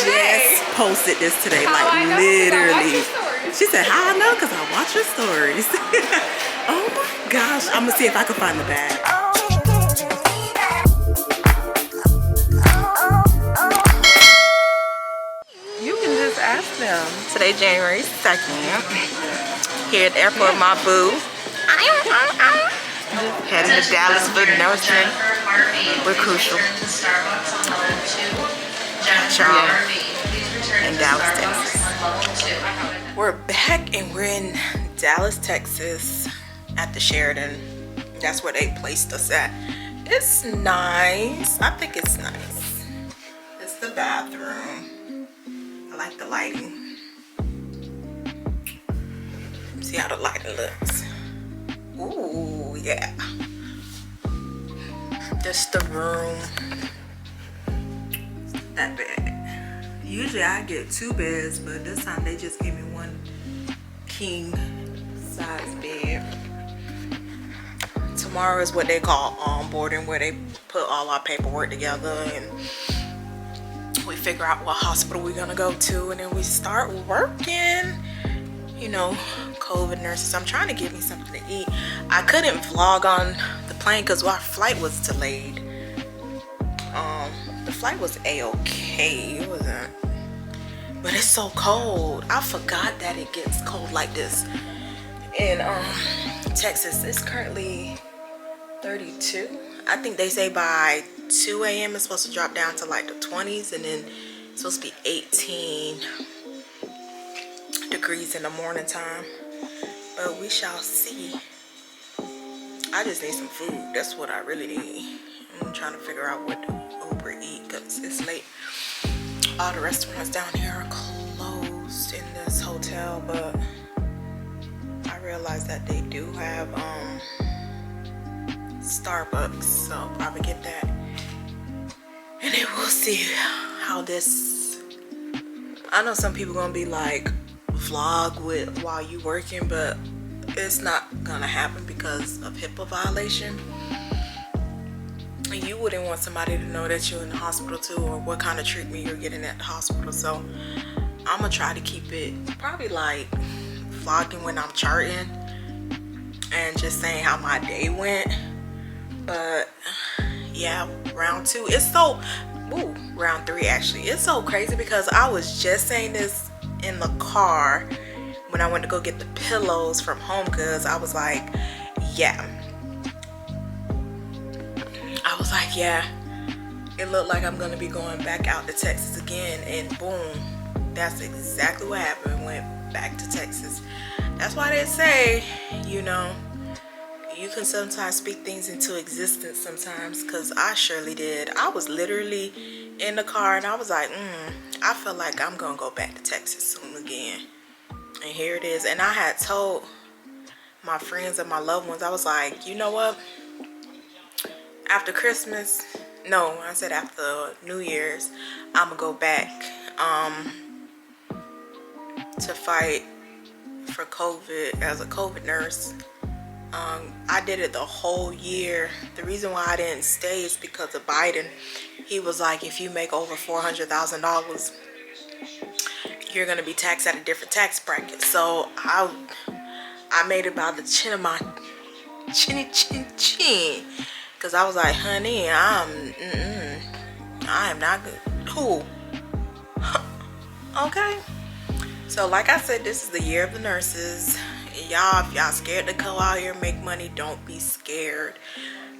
just posted this today, like literally. She said, how I know? Because I watch your stories. Oh my gosh. I'm going to see if I can find the bag. You can just ask them. Today, January 2nd. Here at the airport, my boo. Heading to Dallas for nursing with Crucial. In Dallas, Texas. We're back and we're in Dallas, Texas at the Sheraton. That's where they placed us at. It's nice. I think it's nice. It's the bathroom. I like the lighting. See how the lighting looks. Ooh, yeah. This the room. That bed. Usually I get 2 beds, but this time they just gave me 1 king size bed. Tomorrow is what they call onboarding, where they put all our paperwork together and we figure out what hospital we're gonna go to, and then we start working. You know, COVID nurses. I'm trying to get me something to eat. I couldn't vlog on the plane because our flight was delayed. The flight was a-okay. It wasn't, but it's so cold. I forgot that it gets cold like this in Texas. It's currently 32. I think they say by 2 a.m. it's supposed to drop down to like the 20s, and then it's supposed to be 18 degrees in the morning time, but we shall see. I just need some food. That's what I really need. I'm trying to figure out what to Uber eat because it's late. All the restaurants down here are closed in this hotel, but I realized that they do have Starbucks, so I'll probably get that. And then we'll see how this. I know some people gonna be like, vlog with while you working, but it's not gonna happen because of HIPAA violation. You wouldn't want somebody to know that you're in the hospital too, or what kind of treatment you're getting at the hospital. So I'm gonna try to keep it probably like vlogging when I'm charting and just saying how my day went. But yeah, round 2, it's so round 3 actually. It's so crazy because I was just saying this in the car when I went to go get the pillows from home, because I was like, yeah, it looked like I'm gonna be going back out to Texas again, and boom, that's exactly what happened. Went back to Texas. That's why they say, you know, you can sometimes speak things into existence sometimes, because I surely did. I was literally in the car and I was like, I feel like I'm gonna go back to Texas soon again. And here it is. And I had told my friends and my loved ones, I was like, you know what, after Christmas, no, I said after New Year's, I'm gonna go back to fight for COVID as a COVID nurse. I did it the whole year. The reason why I didn't stay is because of Biden. He was like, if you make over $400,000, you're gonna be taxed at a different tax bracket. So I made it by the chin of my chin, because I was like, honey, I am not good. Who? Okay. So like I said, this is the year of the nurses. Y'all, if y'all scared to go out here and make money, don't be scared.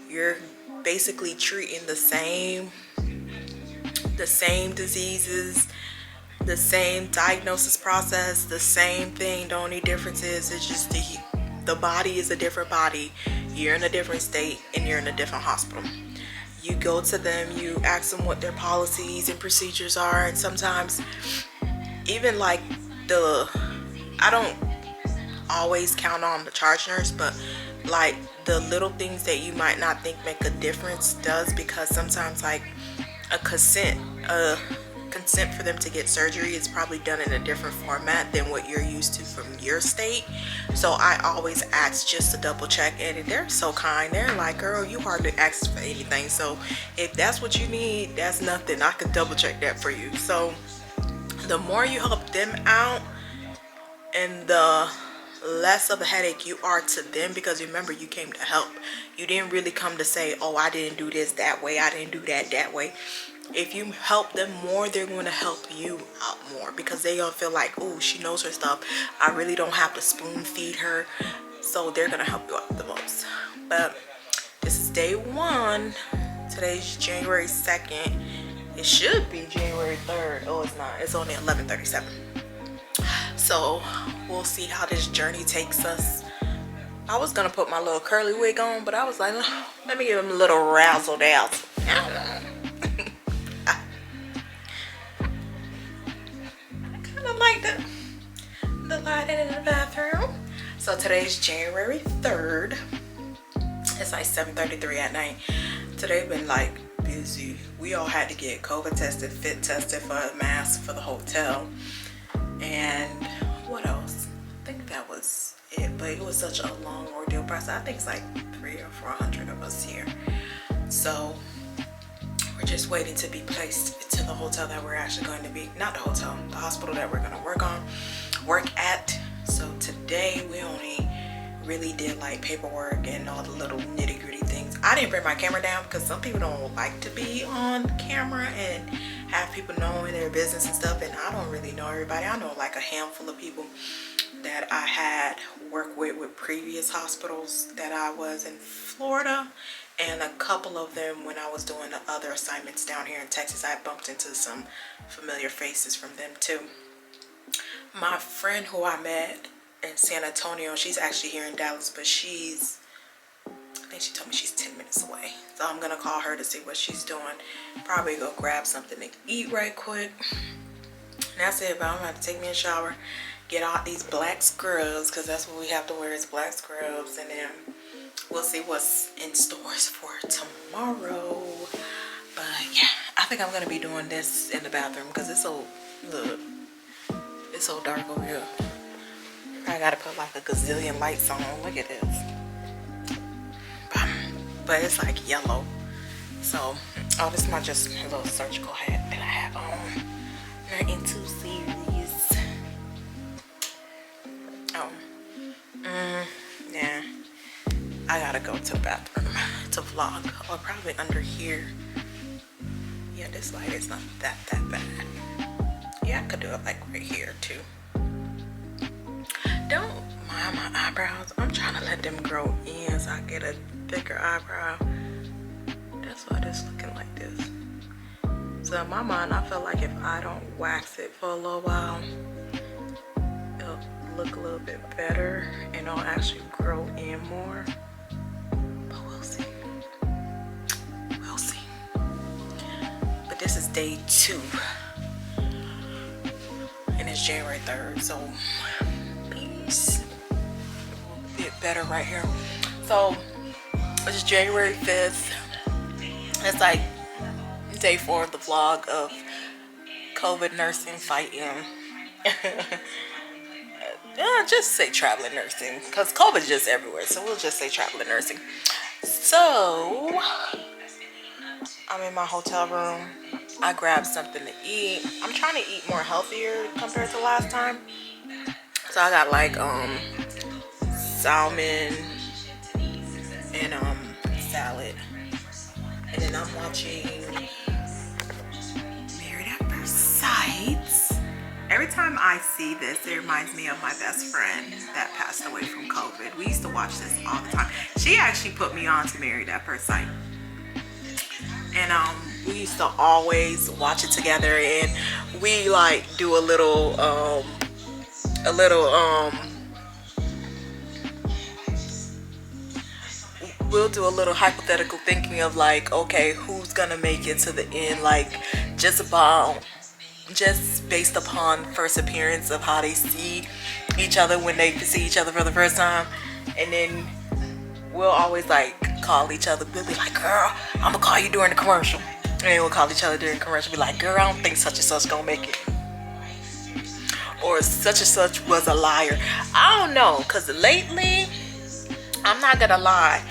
You're basically treating the same diseases, the same diagnosis process, the same thing. The only difference is it's just the body is a different body. You're in a different state and you're in a different hospital. You go to them, you ask them what their policies and procedures are, and sometimes even like I don't always count on the charge nurse, but like the little things that you might not think make a difference does, because sometimes like a consent for them to get surgery is probably done in a different format than what you're used to from your state. So I always ask just to double check, and they're so kind. They're like, girl, you hardly ask for anything, so if that's what you need, that's nothing. I could double check that for you. So The more you help them out, and the less of a headache you are to them, because remember, you came to help. You didn't really come to say, oh, I didn't do this that way, I didn't do that way. If you help them more, they're going to help you out more, because they all feel like, oh, she knows her stuff, I really don't have to spoon feed her. So they're going to help you out the most. But this is day 1. Today's January 2nd. It should be January 3rd. Oh, it's not. It's only 11:37. So we'll see how this journey takes us. I was gonna put my little curly wig on, but I was like, let me give him a little razzle dazzle. I kind of like the lighting in the bathroom. So today's January 3rd. It's like 7:33 at night. Today been like busy. We all had to get COVID tested, fit tested for a mask for the hotel. And what else? I think that was it, but it was such a long ordeal process. I think it's like 300 or 400 of us here. So we're just waiting to be placed to the hotel that we're actually going to be, not the hotel, the hospital that we're going to work at. So today we only really did like paperwork and all the little nitty-gritty things. I didn't bring my camera down because some people don't like to be on camera and have people knowing their business and stuff, and I don't really know everybody. I know like a handful of people that I had worked with previous hospitals that I was in Florida, and a couple of them when I was doing the other assignments down here in Texas. I bumped into some familiar faces from them too. My friend who I met in San Antonio, she's actually here in Dallas, but I think she told me she's 10 minutes away. So I'm gonna call her to see what she's doing. Probably go grab something to eat right quick. And that's it, but I'm gonna have to take me a shower, get out these black scrubs, because that's what we have to wear, is black scrubs, and then we'll see what's in stores for tomorrow. But yeah, I think I'm gonna be doing this in the bathroom because it's so, look, it's so dark over here. I gotta put like a gazillion lights on. Look at this. But it's like yellow. So, oh, this is my just little surgical hat that I have on. Not into series. Oh. Yeah. I gotta go to the bathroom to vlog. Or probably under here. Yeah, this light is not that bad. Yeah, I could do it like right here too. Don't mind my eyebrows. I'm trying to let them grow in so I get a thicker eyebrow. That's why it's looking like this. So in my mind, I feel like if I don't wax it for a little while, it'll look a little bit better and it'll actually grow in more. But we'll see. We'll see. But this is day 2. And it's January 3rd, so peace. A bit better right here. So it's January 5th. It's like day 4 of the vlog of COVID nursing fighting. Just say traveling nursing, because COVID is just everywhere, so we'll just say traveling nursing. So I'm in my hotel room. I grabbed something to eat. I'm trying to eat more healthier compared to last time. So I got like salmon and salad. And then I'm watching Married at First Sight. Every time I see this, it reminds me of my best friend that passed away from COVID. We used to watch this all the time. She actually put me on to Married at First Sight. And we used to always watch it together, and we like do a little we'll do a little hypothetical thinking of like, okay, who's gonna make it to the end, like just based upon first appearance of how they see each other when they see each other for the first time. And then we'll always like call each other. We'll be like, girl, I'm gonna call you during the commercial. And then we'll call each other during the commercial, be like, girl, I don't think such and such gonna make it, or such and such was a liar. I don't know, because lately, I'm not gonna lie,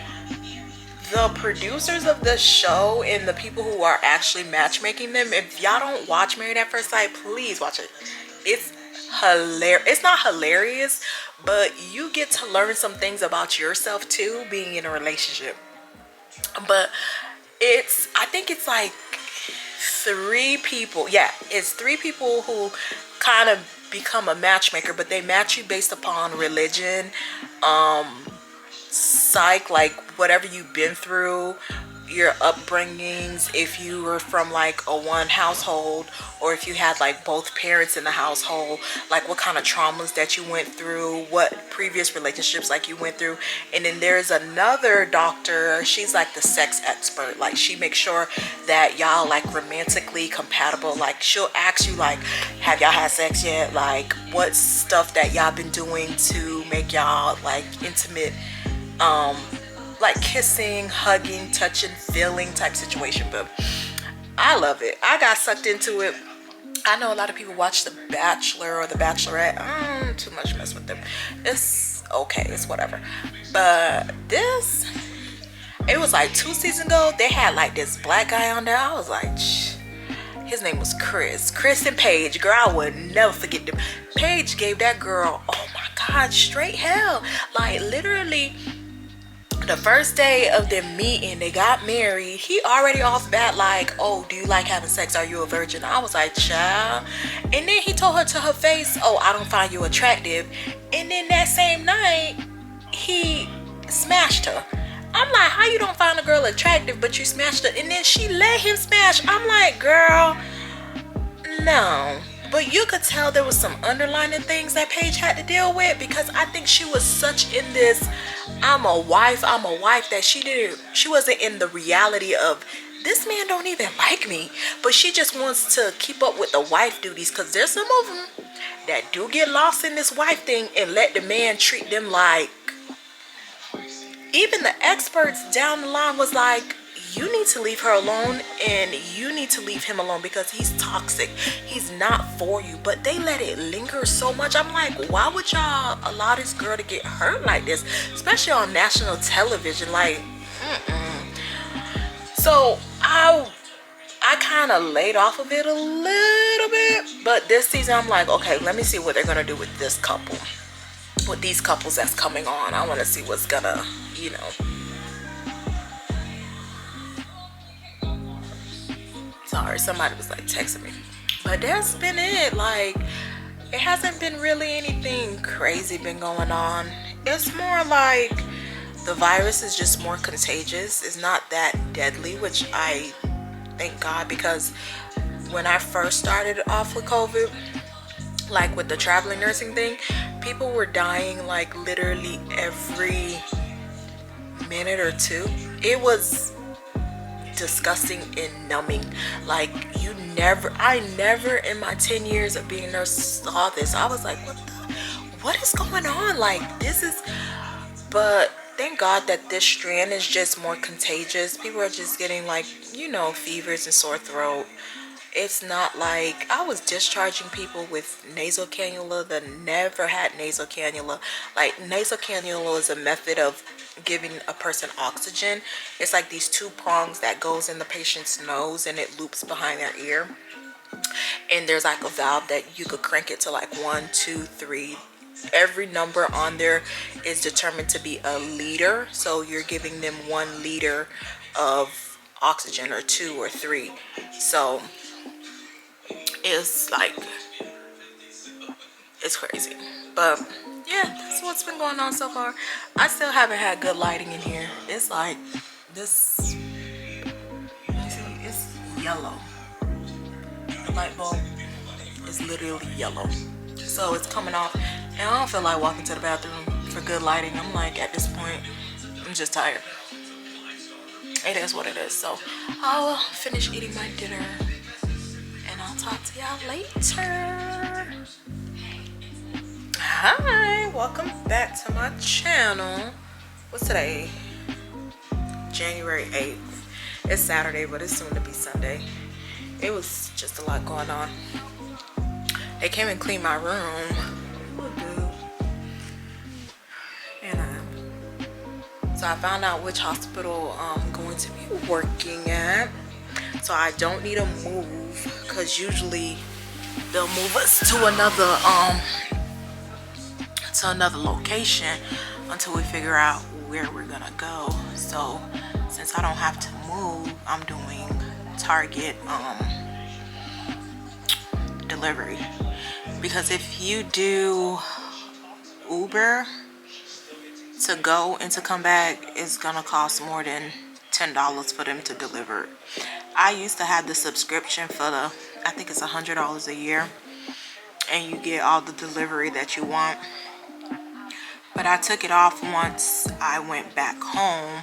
the producers of the show and the people who are actually matchmaking them, if y'all don't watch Married at First Sight, please watch it. It's hilarious. It's not hilarious, but you get to learn some things about yourself too, being in a relationship. But I think it's like three people. Yeah, it's three people who kind of become a matchmaker, but they match you based upon religion, psych, like whatever you've been through, your upbringings, if you were from like a one household, or if you had like both parents in the household, like what kind of traumas that you went through, what previous relationships like you went through. And then there's another doctor, she's like the sex expert, like she makes sure that y'all like romantically compatible. Like she'll ask you like, have y'all had sex yet? Like what stuff that y'all been doing to make y'all like intimate, like kissing, hugging, touching, feeling type situation. But I love it. I got sucked into it. I know a lot of people watch The Bachelor or The Bachelorette. Too much mess with them. It's okay. It's whatever. But this, it was like 2 seasons ago. They had like this black guy on there. I was like, shh. His name was Chris and Paige. Girl, I would never forget them. Paige gave that girl, oh my God, straight hell. Like literally, the first day of them meeting, they got married. He already off bat like, oh, do you like having sex? Are you a virgin? I was like, child. And then he told her to her face, oh, I don't find you attractive. And then that same night, he smashed her. I'm like, how you don't find a girl attractive, but you smashed her? And then she let him smash. I'm like, girl, no. But you could tell there was some underlying things that Paige had to deal with, because I think she was such in this I'm a wife that she wasn't in the reality of this man don't even like me, but she just wants to keep up with the wife duties, because there's some of them that do get lost in this wife thing and let the man treat them like, even the experts down the line was like, you need to leave her alone and you need to leave him alone because he's toxic. He's not for you. But they let it linger so much. I'm like, why would y'all allow this girl to get hurt like this? Especially on national television. Like, So I kind of laid off of it a little bit. But this season, I'm like, okay, let me see what they're going to do with this couple. With these couples that's coming on. I want to see what's going to, you know. Sorry, somebody was like texting me. But that's been it. Like, it hasn't been really anything crazy been going on. It's more like the virus is just more contagious. It's not that deadly, which I thank God, because when I first started off with COVID, like with the traveling nursing thing, people were dying like literally every minute or two. It was disgusting and numbing. Like I never in my 10 years of being a nurse saw this. I was like, what is going on? Like this is, but thank God that this strand is just more contagious. People are just getting like, you know, fevers and sore throat. It's not like I was discharging people with nasal cannula that never had nasal cannula. Like nasal cannula is a method of giving a person oxygen. It's like these two prongs that goes in the patient's nose and it loops behind their ear. And there's like a valve that you could crank it to like 1, 2, 3. Every number on there is determined to be a liter. So you're giving them 1 liter of oxygen, or 2 or 3. So it's like, it's crazy. But yeah, that's what's been going on so far. I still haven't had good lighting in here. It's like this, you see, it's yellow. The light bulb is literally yellow. So it's coming off. And I don't feel like walking to the bathroom for good lighting. I'm like, at this point, I'm just tired. It is what it is. So I'll finish eating my dinner and I'll talk to y'all later. Hi, welcome back to my channel. What's today? January 8th. It's Saturday, but it's soon to be Sunday. It was just a lot going on. They came and cleaned my room. And so So I found out which hospital I'm going to be working at. So I don't need to move, because usually they'll move us to another location until we figure out where we're gonna go. So since I don't have to move, I'm doing Target delivery, because if you do Uber to go and to come back, it's gonna cost more than $10 for them to deliver. I used to have the subscription for I think it's $100 a year, and you get all the delivery that you want. But I took it off once I went back home,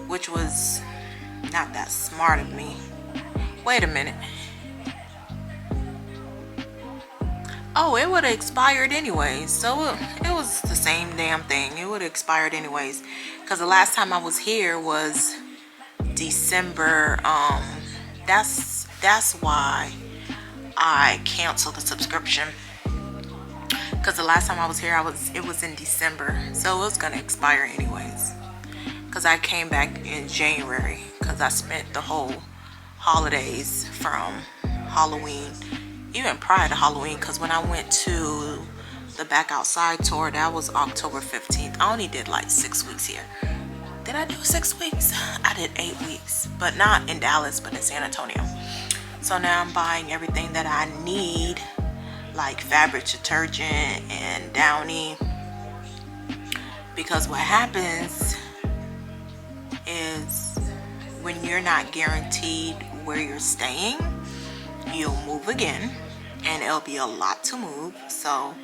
which was not that smart of me. Wait a minute. Oh, it would have expired anyways. So it was the same damn thing. It would have expired anyways, because the last time I was here was December. That's why I canceled the subscription, because the last time I was here it was in December, so it was gonna expire anyways, because I came back in January, because I spent the whole holidays from Halloween, even prior to Halloween, because when I went to the Back Outside tour, that was October 15th. I only did like 6 weeks here. Did I do 6 weeks? I did 8 weeks, but not in Dallas, but in San Antonio. So now I'm buying everything that I need, like fabric detergent and Downy, because what happens is when you're not guaranteed where you're staying, you'll move again, and it'll be a lot to move. So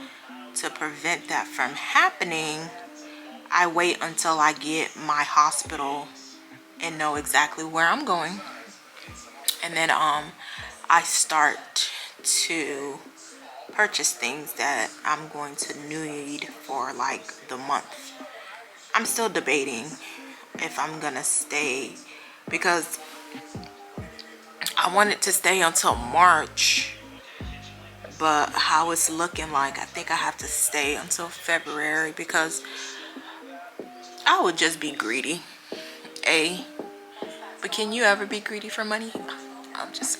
to prevent that from happening, I wait until I get my hospital and know exactly where I'm going, and then I start to purchase things that I'm going to need for like the month. I'm still debating if I'm gonna stay, because I wanted to stay until March, but how it's looking like, I think I have to stay until February, because I would just be greedy. But can you ever be greedy for money? I'm just,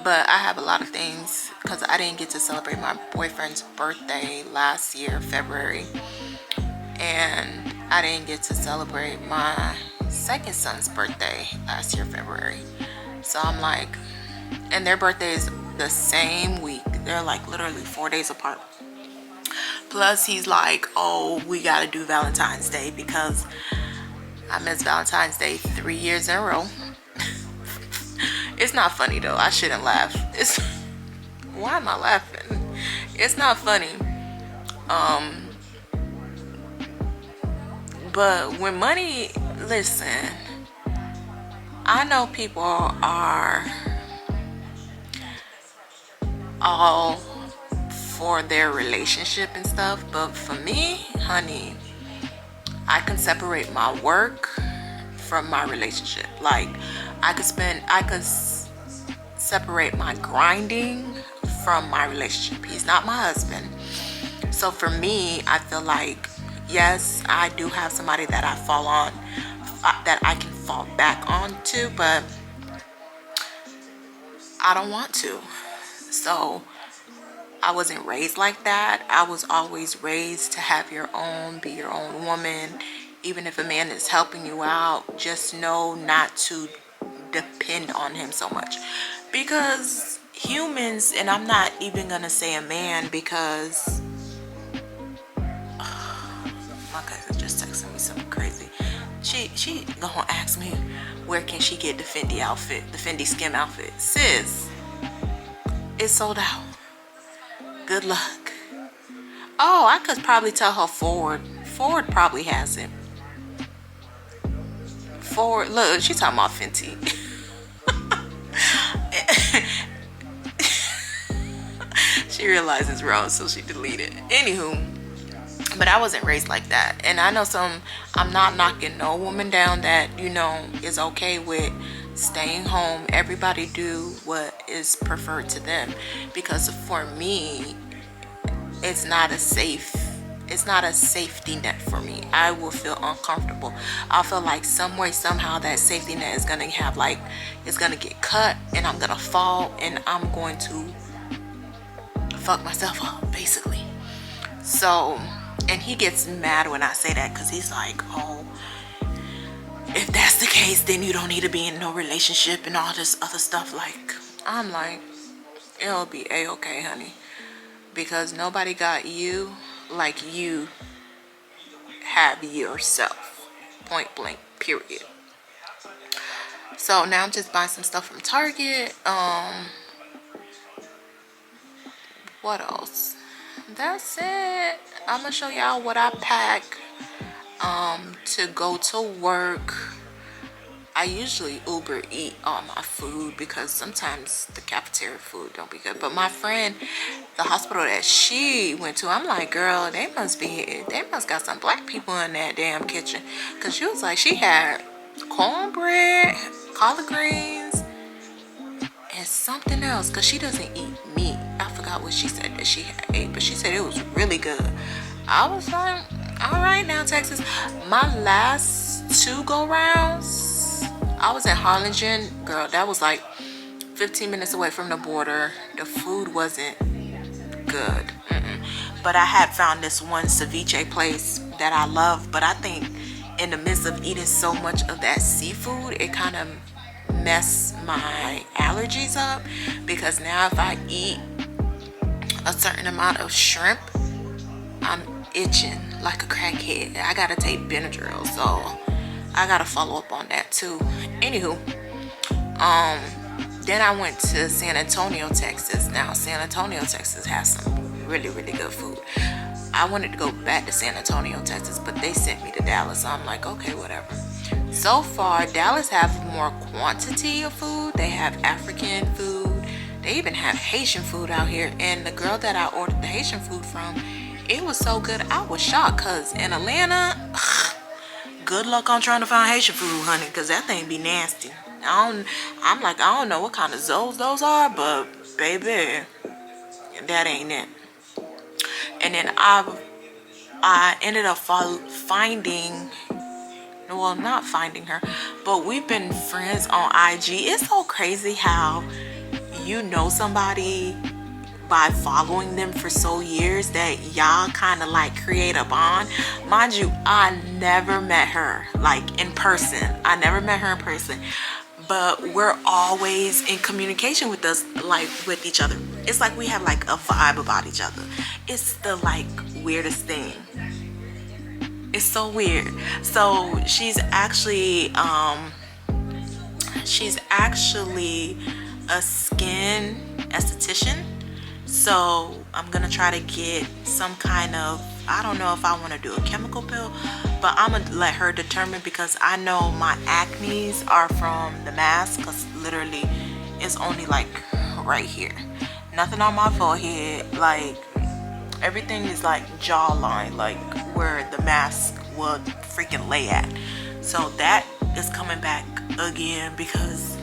but I have a lot of things, because I didn't get to celebrate my boyfriend's birthday last year, February, and I didn't get to celebrate my second son's birthday last year, February. So I'm like, and their birthday is the same week. They're like literally 4 days apart. Plus he's like, oh, we gotta do Valentine's Day, because I missed Valentine's Day 3 years in a row. It's not funny though. I shouldn't laugh. Why am I laughing? It's not funny. But when money, listen, I know people are all for their relationship and stuff, but for me, honey, I can separate my work from my relationship. Like I could separate my grinding from my relationship. He's not my husband. So for me, I feel like, yes, I do have somebody that I fall on, that I can fall back on to, but I don't want to. So I wasn't raised like that. I was always raised to have your own, be your own woman. Even if a man is helping you out, just know not to depend on him so much, because humans, and I'm not even gonna say a man, because my cousin just texted me something crazy. She gonna ask me where can she get the Fendi outfit, the Fendi skim outfit. Sis, it's sold out. Good luck. Oh, I could probably tell her Ford probably has it. Ford, look, she's talking about Fenty. She realized it's wrong, so she deleted. Anywho, but I wasn't raised like that, and I know I'm not knocking no woman down that, you know, is okay with staying home. Everybody do what is preferred to them, because for me, it's not a safe it's not a safety net for me. I will feel uncomfortable. I feel like some way, somehow that safety net is gonna have like, it's gonna get cut and I'm gonna fall and I'm going to fuck myself up basically. So, and he gets mad when I say that because he's like, oh, if that's the case, then you don't need to be in no relationship and all this other stuff. Like, I'm like, it'll be a-okay, honey, because nobody got you like you have yourself, point blank, period. So now I'm just buying some stuff from Target. What else? That's it. I'm gonna show y'all what I pack to go to work. I usually Uber eat all my food because sometimes the cafeteria food don't be good. But my friend, the hospital that she went to, I'm like, girl, they must got some black people in that damn kitchen. Cause she was like, she had cornbread, collard greens, and something else. Cause she doesn't eat meat. I forgot what she said that she had ate, but she said it was really good. I was like, all right now, Texas. My last 2 go rounds, I was in Harlingen. Girl, that was like 15 minutes away from the border. The food wasn't good. But I had found this one ceviche place that I love. But I think in the midst of eating so much of that seafood, it kind of messed my allergies up. Because now if I eat a certain amount of shrimp, I'm itching like a crackhead. I gotta take Benadryl, so I gotta follow up on that too. Anywho, then I went to San Antonio, Texas. Now San Antonio, Texas has some really, really good food. I wanted to go back to San Antonio, Texas, but they sent me to Dallas, so I'm like, okay, whatever. So far, Dallas have more quantity of food. They have African food. They even have Haitian food out here. And the girl that I ordered the Haitian food from, it was so good. I was shocked because in Atlanta, good luck on trying to find Haitian food, honey, because that thing be nasty. I'm like, I don't know what kind of zoes those are, but baby, that ain't it. And then I ended up finding, well, not finding her, but we've been friends on IG. It's so crazy how you know somebody by following them for so years that y'all kind of like create a bond. Mind you, I never met her like in person. I never met her in person, but we're always in communication with us, like with each other. It's like we have like a vibe about each other. It's the like weirdest thing. It's so weird. So she's actually a skin esthetician. So I'm gonna try to get some kind of, I don't know if I want to do a chemical pill, but I'm gonna let her determine, because I know my acnes are from the mask, because literally it's only like right here, nothing on my forehead, like everything is like jawline, like where the mask would freaking lay at. So that is coming back again because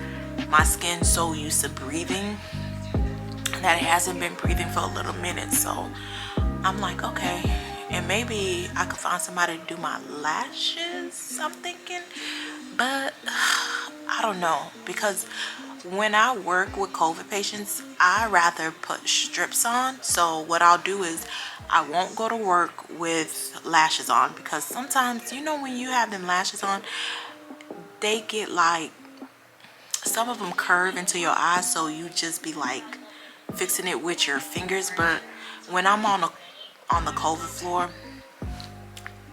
my skin's so used to breathing that it hasn't been breathing for a little minute. So I'm like, okay, and maybe I could find somebody to do my lashes, I'm thinking. But I don't know, because when I work with COVID patients, I rather put strips on. So what I'll do is I won't go to work with lashes on, because sometimes, you know, when you have them lashes on, they get like, some of them curve into your eyes, so you just be like fixing it with your fingers. But when I'm on the COVID floor,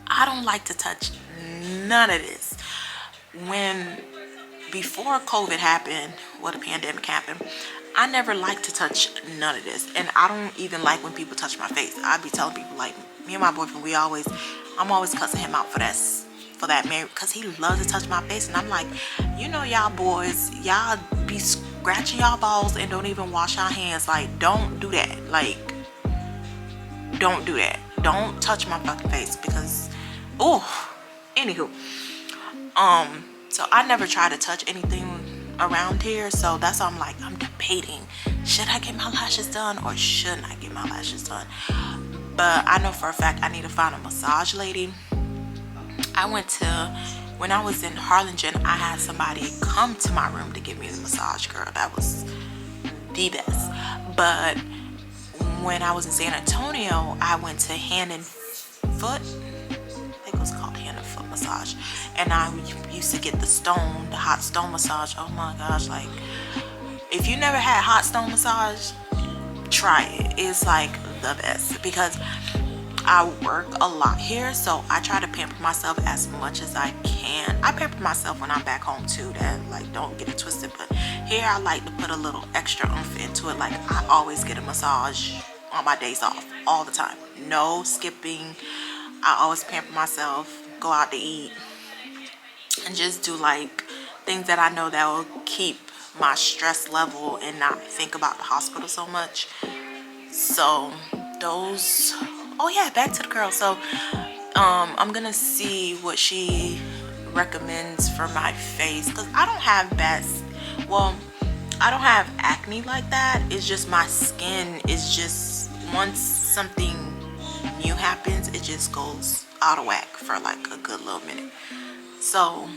I don't like to touch none of this. Before COVID happened, the pandemic happened, I never liked to touch none of this. And I don't even like when people touch my face. I be telling people, like, me and my boyfriend, I'm always cussing him out for that man, because he loves to touch my face. And I'm like, you know, y'all boys, y'all be scratching y'all balls and don't even wash your hands. Like, don't do that. Like, don't do that. Don't touch my fucking face, because, oh, anywho, so I never try to touch anything around here. So that's why I'm like, I'm debating, should I get my lashes done or shouldn't I get my lashes done? but I know for a fact I need to find a massage lady. When I was in Harlingen, I had somebody come to my room to give me the massage, girl. That was the best. But when I was in San Antonio, I went to Hand and Foot. I think it was called Hand and Foot massage. And I used to get the hot stone massage. Oh my gosh, like, if you never had hot stone massage, try it. It's like the best, because I work a lot here, so I try to pamper myself as much as I can. I pamper myself when I'm back home too, that, like, don't get it twisted, but here I like to put a little extra oomph into it. Like, I always get a massage on my days off, all the time, no skipping. I always pamper myself, go out to eat, and just do like things that I know that will keep my stress level and not think about the hospital so much. So those, oh yeah, back to the girl. So I'm gonna see what she recommends for my face, because I don't have I don't have acne like that. It's just my skin is just, once something new happens, it just goes out of whack for like a good little minute. So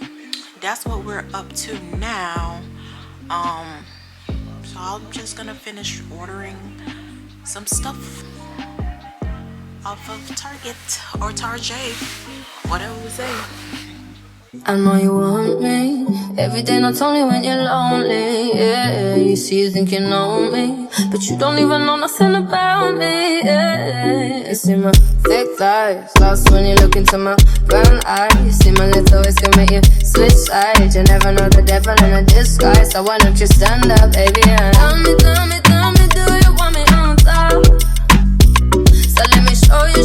that's what we're up to now. So I'm just gonna finish ordering some stuff off of Target or Target, whatever we say. I know you want me every day, not only when you're lonely. Yeah, you see, you think you know me, but you don't even know nothing about me. Yeah, you see my thick thighs, lost when you look into my brown eyes. You see my little ways can make you switch sides. You never know the devil in a disguise, so why don't you stand up, baby? And tell me, do you want me on top? So let me show you.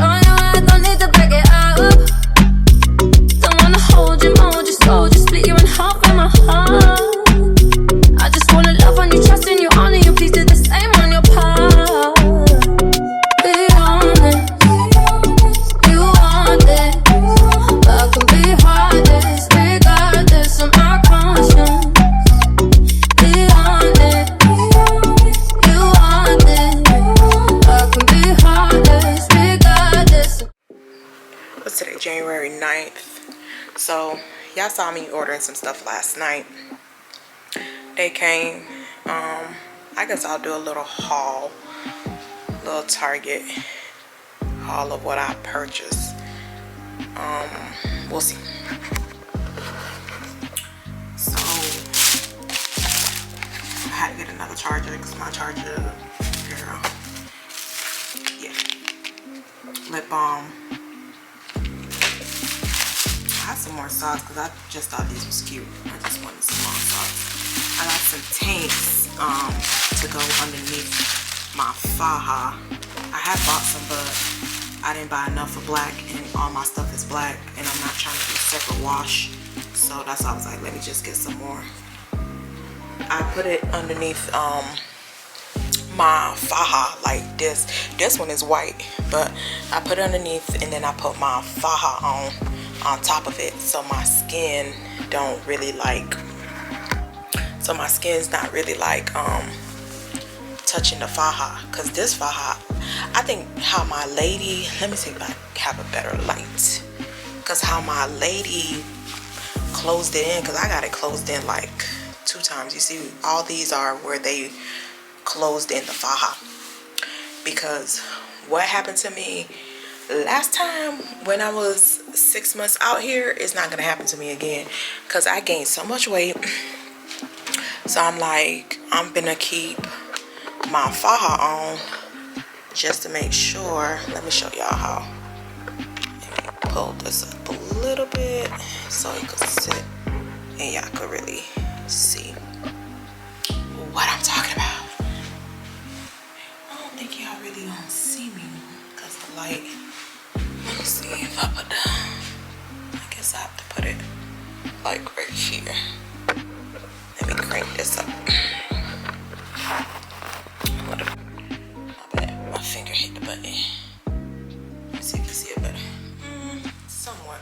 I don't need to back it up. Hold you slow, just split you in half in my heart. I just wanna love on you, trust in you, honor you. Please do the same on your part. Be honest, you want it. I can be heartless, regardless of my conscience. Be honest, you want it. I can be heartless, regardless. What's today? January 9th. So y'all saw me ordering some stuff last night. They came. I guess I'll do a little haul, little Target haul of what I purchased. We'll see. So I had to get another charger because my charger, girl, yeah, lip balm. I have some more socks because I just thought these was cute. I just wanted some more socks. I got some tanks to go underneath my faja. I had bought some, but I didn't buy enough for black, and all my stuff is black, and I'm not trying to do separate wash. So that's why I was like, let me just get some more. I put it underneath my faja like this. This one is white, but I put it underneath, and then I put my faja on top of it, so my skin don't really like, so my skin's not really like touching the faja, because this faja, I think how my lady, let me see if I have a better light, because how my lady closed it in, because I got it closed in like 2 times. You see, all these are where they closed in the faja, because what happened to me last time when I was 6 months out here is not gonna happen to me again, because I gained so much weight. So I'm like, I'm gonna keep my faja on just to make sure. Let me show y'all how. Let me pull this up a little bit so it could sit and y'all could really see what I'm talking about. I don't think y'all really gonna see me because the light. Let me see if I put the, I guess I have to put it like right here. Let me crank this up. My bad, my finger hit the button. Let me see if you see it better. Somewhat.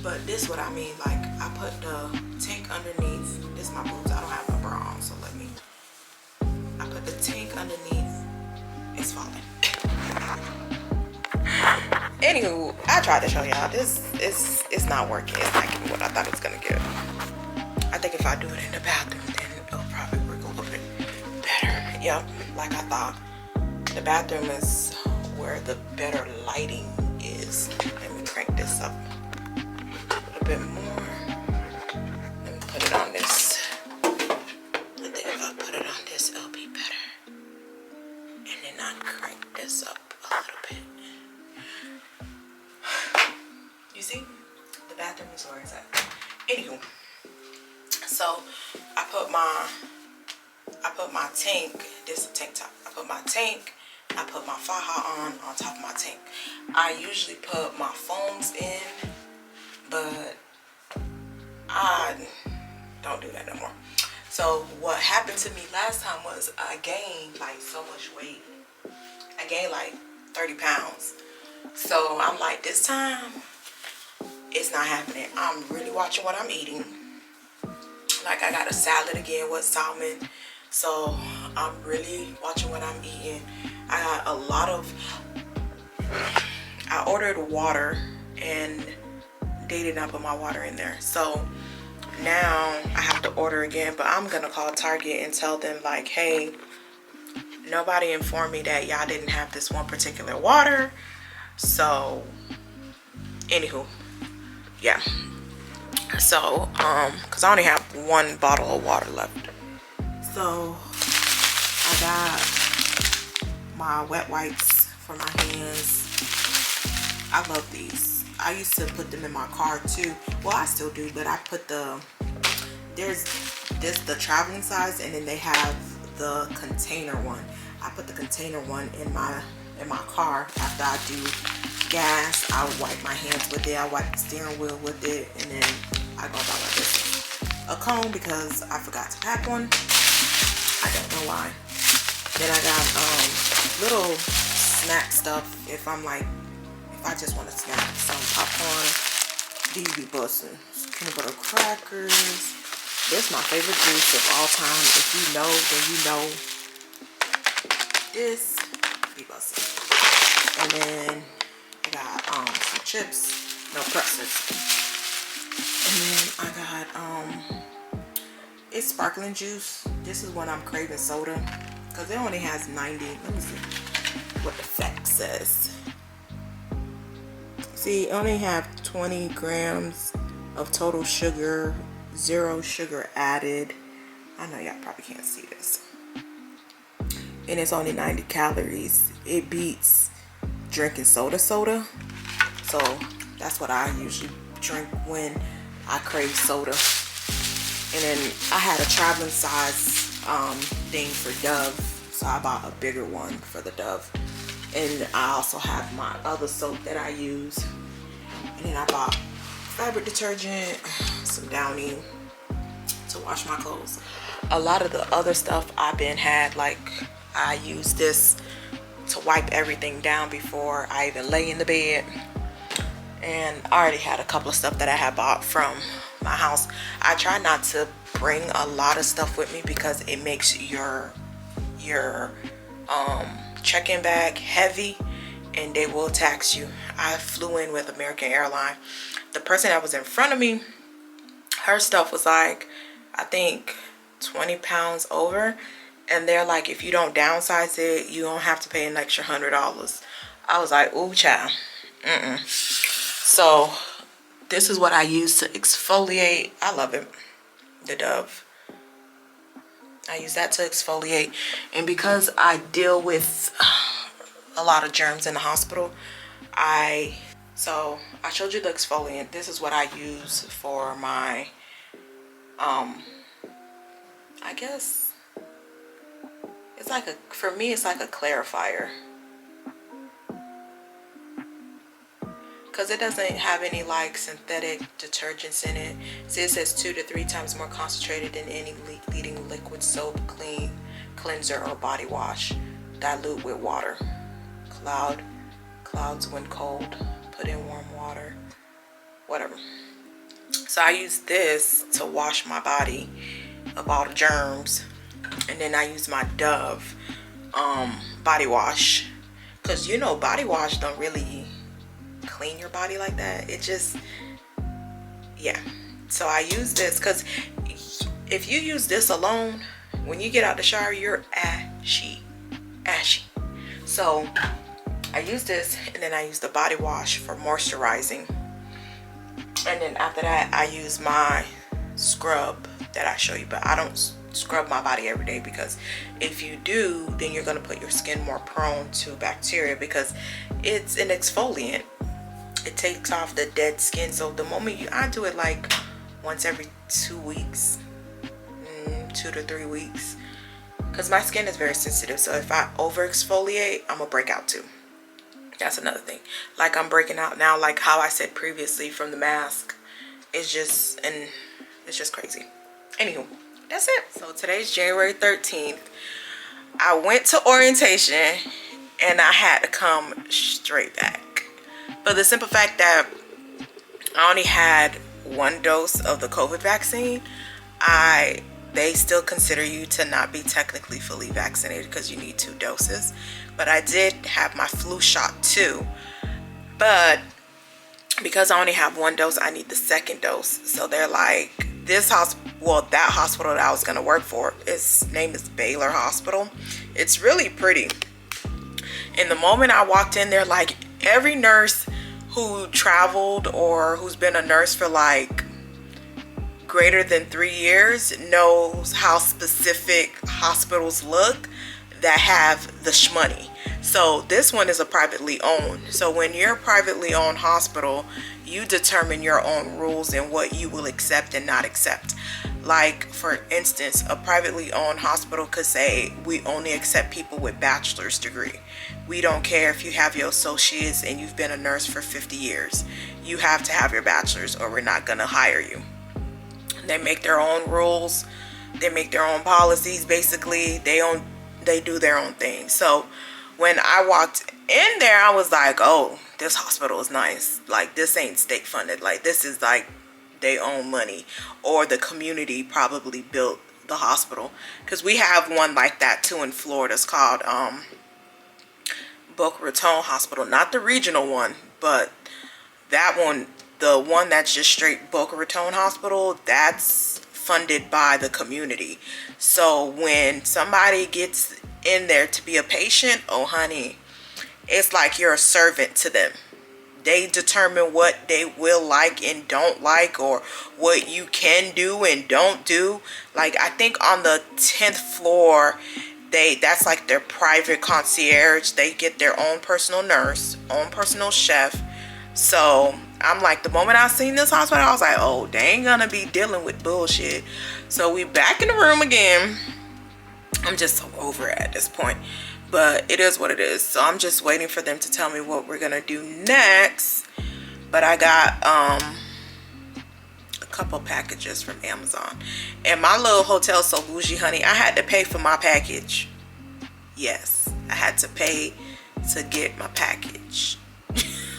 But this is what I mean, like I put the tank underneath. This is my boots, I don't have my bra on, so let me. I put the tank underneath. It's falling. Anywho, I tried to show y'all. This is, it's not working. It's not giving what I thought it was gonna give. I think if I do it in the bathroom, then it'll probably work a little bit better. Yep, like I thought. The bathroom is where the better lighting is. Let me crank this up a little bit more. Let me put it on this. I think if I put it on this, it'll be better. And then I'll crank this up a little bit. You see? The bathroom is where it's at. Anywho. So I put my tank, this is a tank top. I put my tank, I put my faja on top of my tank. I usually put my foams in, but I don't do that no more. So what happened to me last time was I gained like so much weight. I gained like 30 pounds. So I'm like, this time, it's not happening. I'm really watching what I'm eating. Like I got a salad again with salmon. So I'm really watching what I'm eating. I got a lot of, I ordered water and they did not put my water in there. So now I have to order again, but I'm gonna call Target and tell them like, hey, nobody informed me that y'all didn't have this one particular water. So anywho, yeah. So because I only have one bottle of water left. So I got my wet wipes for my hands. I love these. I used to put them in my car too. Well, I still do, but I put there's this the traveling size, and then they have the container one. I put the container one in my car. After I do gas, I wipe my hands with it. I wipe the steering wheel with it, and then I go about like this. A comb because I forgot to pack one. I don't know why. Then I got little snack stuff if I just want to snack. Some popcorn. These be busting. Peanut butter crackers. This is my favorite juice of all time. If you know, then you know. This be busting. And then I got some chips. No, pretzels. And then I got it's sparkling juice. This is when I'm craving soda, because it only has 90. Let me see what the fact says. See, it only have 20 grams of total sugar, 0 sugar added. I know y'all probably can't see this. And it's only 90 calories. It beats drinking soda. So that's what I usually drink when I crave soda. And then I had a traveling size thing for Dove, so I bought a bigger one for the Dove. And I also have my other soap that I use. And then I bought fabric detergent, some Downy to wash my clothes. A lot of the other stuff I've been had, like I use this to wipe everything down before I even lay in the bed. And I already had a couple of stuff that I had bought from my house. I try not to bring a lot of stuff with me because it makes your check-in bag heavy and they will tax you. I flew in with American Airlines. The person that was in front of me, her stuff was like, I think 20 pounds over, and they're like, if you don't downsize it, you don't have to pay an extra $100. I was like, ooh, child. So this is what I use to exfoliate. I love it. The Dove. I use that to exfoliate. And because I deal with a lot of germs in the hospital, so I showed you the exfoliant. This is what I use for my I guess it's like for me it's like a clarifier, because it doesn't have any like synthetic detergents in it. See, it says 2 to 3 times more concentrated than any leading liquid soap, cleanser, or body wash. Dilute with water. Clouds when cold. Put in warm water. Whatever. So I use this to wash my body of all the germs, and then I use my Dove body wash, because you know body wash don't really clean your body like that. It just, yeah. So I use this because if you use this alone, when you get out the shower, you're ashy. So I use this, and then I use the body wash for moisturizing. And then after that, I use my scrub that I show you, but I don't scrub my body every day, because if you do, then you're going to put your skin more prone to bacteria, because it's an exfoliant. It takes off the dead skin. So the moment I do it like once every 2 weeks, 2 to 3 weeks, because my skin is very sensitive. So if I over exfoliate, I'm gonna break out too. That's another thing. Like I'm breaking out now, like how I said previously from the mask. It's just crazy. Anywho, that's it. So today's January 13th. I went to orientation and I had to come straight back. But the simple fact that I only had 1 dose of the COVID vaccine, they still consider you to not be technically fully vaccinated because you need 2 doses. But I did have my flu shot too. But because I only have 1 dose, I need the 2nd dose. So they're like, that hospital that I was going to work for, its name is Baylor Hospital. It's really pretty. And the moment I walked in there, like every nurse who traveled or who's been a nurse for like greater than 3 years knows how specific hospitals look that have the shmoney. So this one is a privately owned. So when you're a privately owned hospital, you determine your own rules and what you will accept and not accept. Like for instance, a privately owned hospital could say, we only accept people with bachelor's degree. We don't care if you have your associates and you've been a nurse for 50 years. You have to have your bachelor's or we're not gonna hire you. They make their own rules. They make their own policies. Basically, they do their own thing. So when I walked in there, I was like, oh, this hospital is nice. Like, this ain't state funded. Like, this is like they own money, or the community probably built the hospital. Because we have one like that too in Florida. It's called Boca Raton Hospital. Not the regional one, but that one, the one that's just straight Boca Raton Hospital, that's funded by the community. So when somebody gets in there to be a patient, oh honey, it's like you're a servant to them. They determine what they will like and don't like, or what you can do and don't do. Like I think on the 10th floor, that's like their private concierge. They get their own personal nurse, own personal chef. So I'm like, the moment I seen this hospital, I was like, oh, they ain't gonna be dealing with bullshit. So we back in the room again. I'm just so over it at this point, but it is what it is. So I'm just waiting for them to tell me what we're gonna do next. But I got a couple packages from Amazon, and my little hotel's so bougie, honey. I had to pay for my package. Yes, I had to pay to get my package.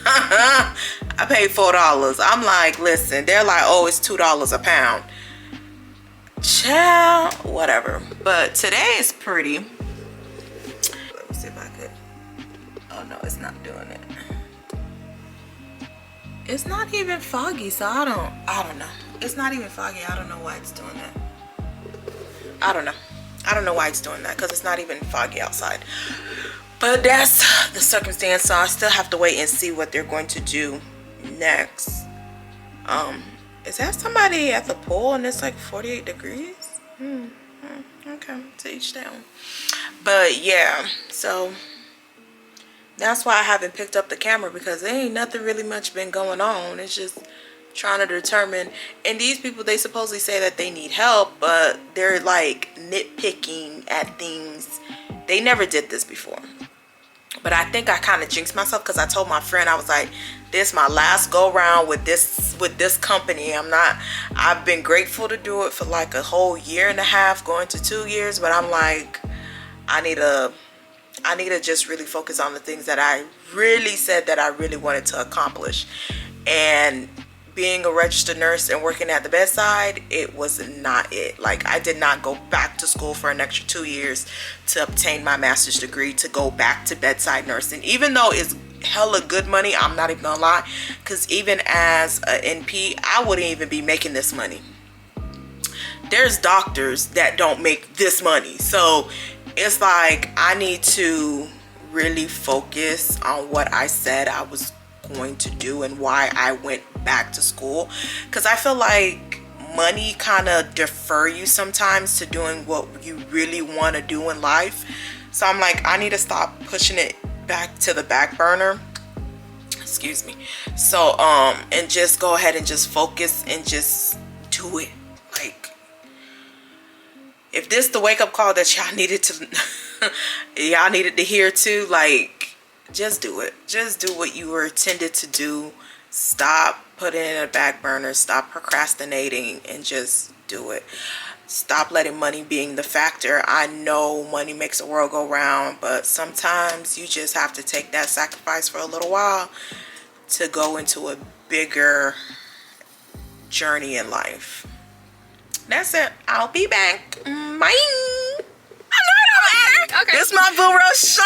I paid $4. I'm like, listen, they're like, oh, it's $2 a pound. Child, whatever. But today is pretty. Let me see if I could. Oh no, it's not doing it. It's not even foggy, so I don't know. It's not even foggy. I don't know why it's doing that. I don't know why it's doing that, because it's not even foggy outside. But that's the circumstance, so I still have to wait and see what they're going to do next. Is that somebody at the pool and it's like 48 degrees? Okay, to each their own. But yeah, so that's why I haven't picked up the camera, because there ain't nothing really much been going on. It's just trying to determine. And these people, they supposedly say that they need help, but they're like nitpicking at things. They never did this before. But I think I kind of jinxed myself, because I told my friend, I was like, this is my last go round with this company. I've been grateful to do it for like a whole year and a half, going to 2 years, but I'm like, I need to just really focus on the things that I really said that I really wanted to accomplish. And being a registered nurse and working at the bedside, it was not it. Like, I did not go back to school for an extra 2 years to obtain my master's degree to go back to bedside nursing, even though it's hella good money. I'm not even gonna lie, because even as a NP, I wouldn't even be making this money. There's doctors that don't make this money. So it's like I need to really focus on what I said I was going to do and why I went back to school, because I feel like money kind of defer you sometimes to doing what you really want to do in life. So I'm like, I need to stop pushing it back to the back burner, excuse me. So and just go ahead and just focus and just do it. Like, if this the wake-up call that y'all needed to y'all needed to hear too, like, just do it. Just do what you were intended to do. Stop putting it in a back burner. Stop procrastinating and just do it. Stop letting money being the factor. I know money makes the world go round, but sometimes you just have to take that sacrifice for a little while to go into a bigger journey in life. That's it. I'll be back. Bye. Okay. This my boo Rashawn.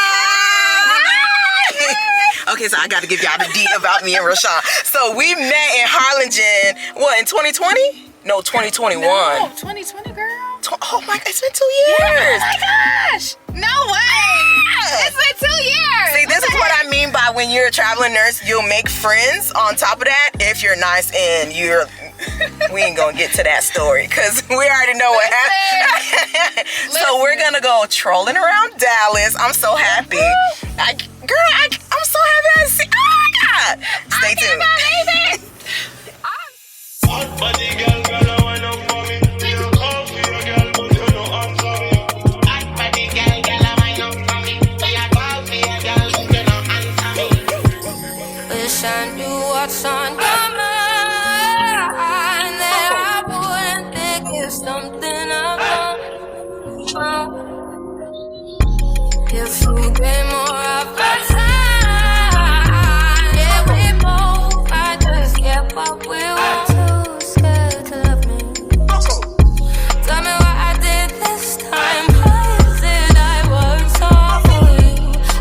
Okay, so I got to give y'all the D about me and Rashawn. So we met in Harlingen, what, in 2020? No, 2021. No, 2020, girl. Oh my God, it's been 2 years. Oh my gosh. No way. It's been 2 years. See, this is what I mean by when you're a traveling nurse, you'll make friends on top of that if you're nice and you're... We ain't gonna get to that story because we already know what happened. So we're gonna go trolling around Dallas. I'm so happy. I'm so happy to see. Oh my God! Stay tuned. Wish I knew what's on your mind. That I wouldn't think it's something I want. If you gave more of your time, yeah, we both might just get what we want. Too scared to love me. Tell me what I did this time. Why is it I was so for you?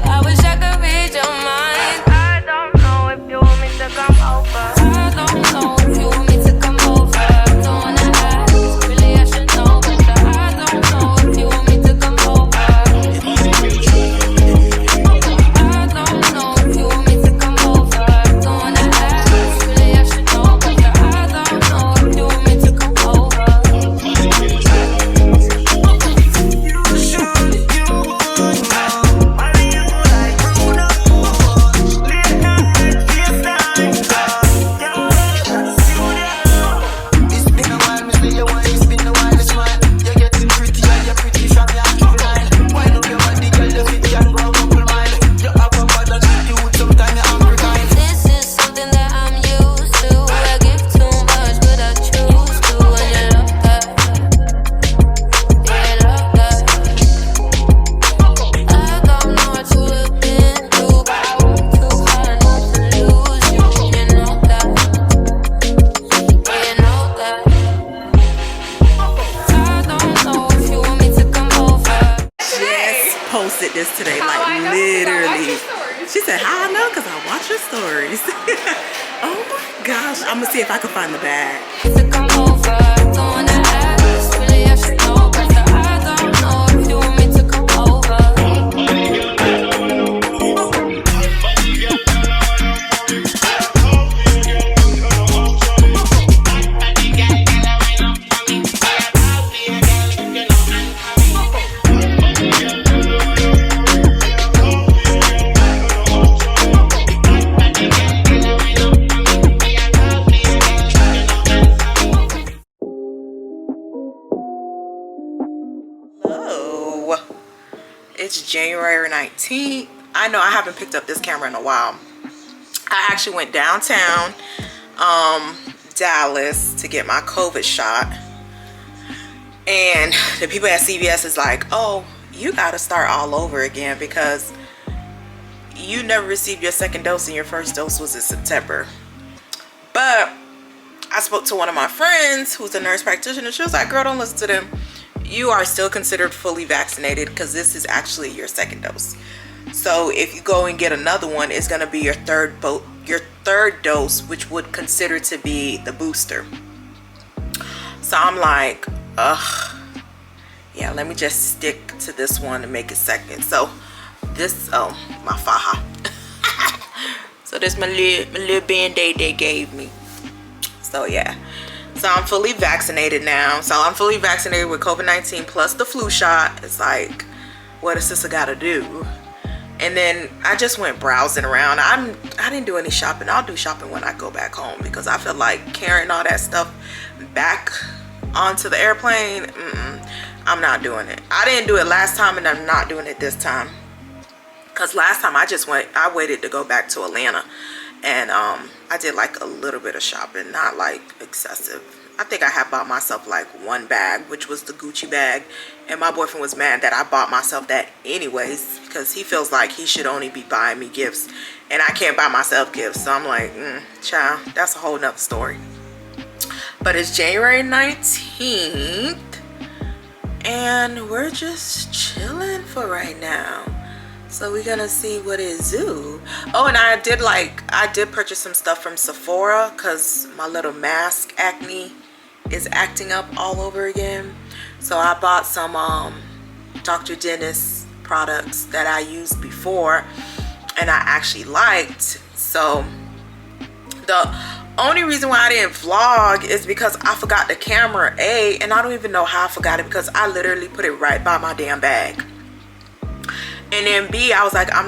I wish I could read your mind. I don't know if you want me to come over. I don't know if you want me to come over. Don't wanna ask, really I should know better. I don't know if you want me to come over. Posted this today, like literally. She said, "How I know? Because I watch your stories." Oh my gosh, I'm gonna see if I can find the bag. It's January 19th. I know I haven't picked up this camera in a while. I actually went downtown Dallas to get my COVID shot, and the people at CVS is like, "Oh, you gotta start all over again because you never received your second dose and your first dose was in September." But I spoke to one of my friends who's a nurse practitioner. She was like, "Girl, don't listen to them. You are still considered fully vaccinated because this is actually your second dose." So if you go and get another one, it's gonna be your third dose, which would consider to be the booster. So I'm like, ugh, yeah, let me just stick to this one and make it second. So this, oh, my faja. So this my little band-aid they gave me. So yeah, so I'm fully vaccinated now. So I'm fully vaccinated with COVID-19 plus the flu shot. It's like, what does sister gotta do? And then I just went browsing around. I didn't do any shopping. I'll do shopping when I go back home, because I feel like carrying all that stuff back onto the airplane, I'm not doing it. I didn't do it last time, and I'm not doing it this time. Because last time I waited to go back to Atlanta, and I did like a little bit of shopping, not like excessive. I think I had bought myself like one bag, which was the Gucci bag, and my boyfriend was mad that I bought myself that anyways, because he feels like he should only be buying me gifts, and I can't buy myself gifts. So I'm like, child, that's a whole nother story. But it's January 19th, and we're just chilling for right now. So we're gonna see what is zoo. Oh, and I did purchase some stuff from Sephora, because my little mask acne is acting up all over again. So I bought some Dr. Dennis products that I used before and I actually liked. So the only reason why I didn't vlog is because I forgot the camera, A, and I don't even know how I forgot it, because I literally put it right by my damn bag. And then B, I was like, I'm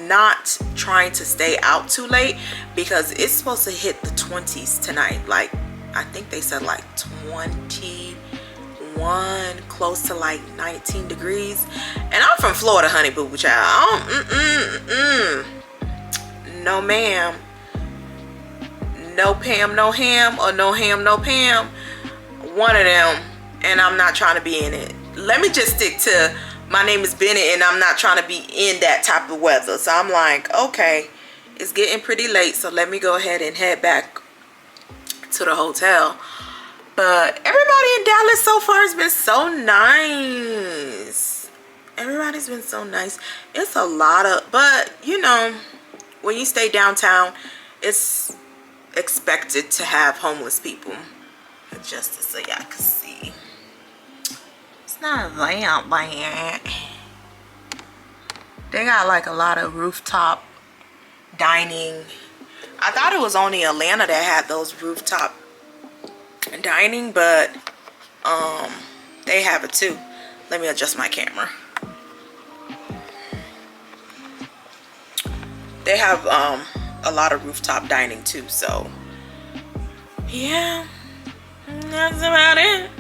not trying to stay out too late, because it's supposed to hit the 20s tonight. Like, I think they said like 21, close to like 19 degrees. And I'm from Florida, honey boo boo child. No ma'am. No Pam, no ham, or no ham, no Pam. One of them. And I'm not trying to be in it. Let me just stick to, my name is Bennett, and I'm not trying to be in that type of weather. So I'm like, okay, it's getting pretty late, so let me go ahead and head back to the hotel. But everybody in Dallas so far has been so nice. Everybody's been so nice. It's a lot of, but you know, when you stay downtown, it's expected to have homeless people. Just so y'all can see. It's not that bad. They got like a lot of rooftop dining. I thought it was only Atlanta that had those rooftop dining, but they have it too. Let me adjust my camera. They have a lot of rooftop dining too, so yeah, that's about it.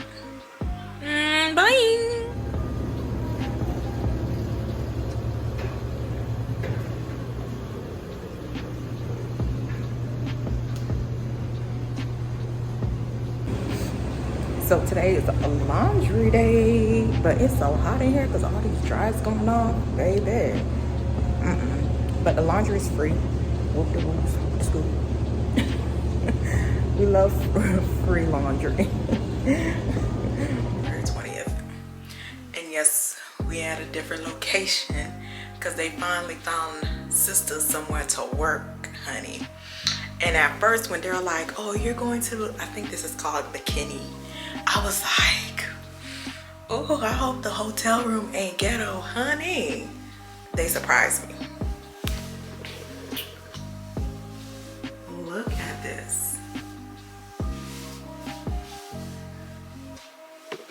Bye. So today is a laundry day, but it's so hot in here because all these dries going on, baby. But the laundry is free. Whoop the whoop, whoop the scoop. We love free laundry. February 20th. And yes, we at a different location because they finally found sisters somewhere to work, honey. And at first when they're like, oh, you're going to, I think this is called McKinney. I was like, oh, I hope the hotel room ain't ghetto, honey. They surprised me. Look at this.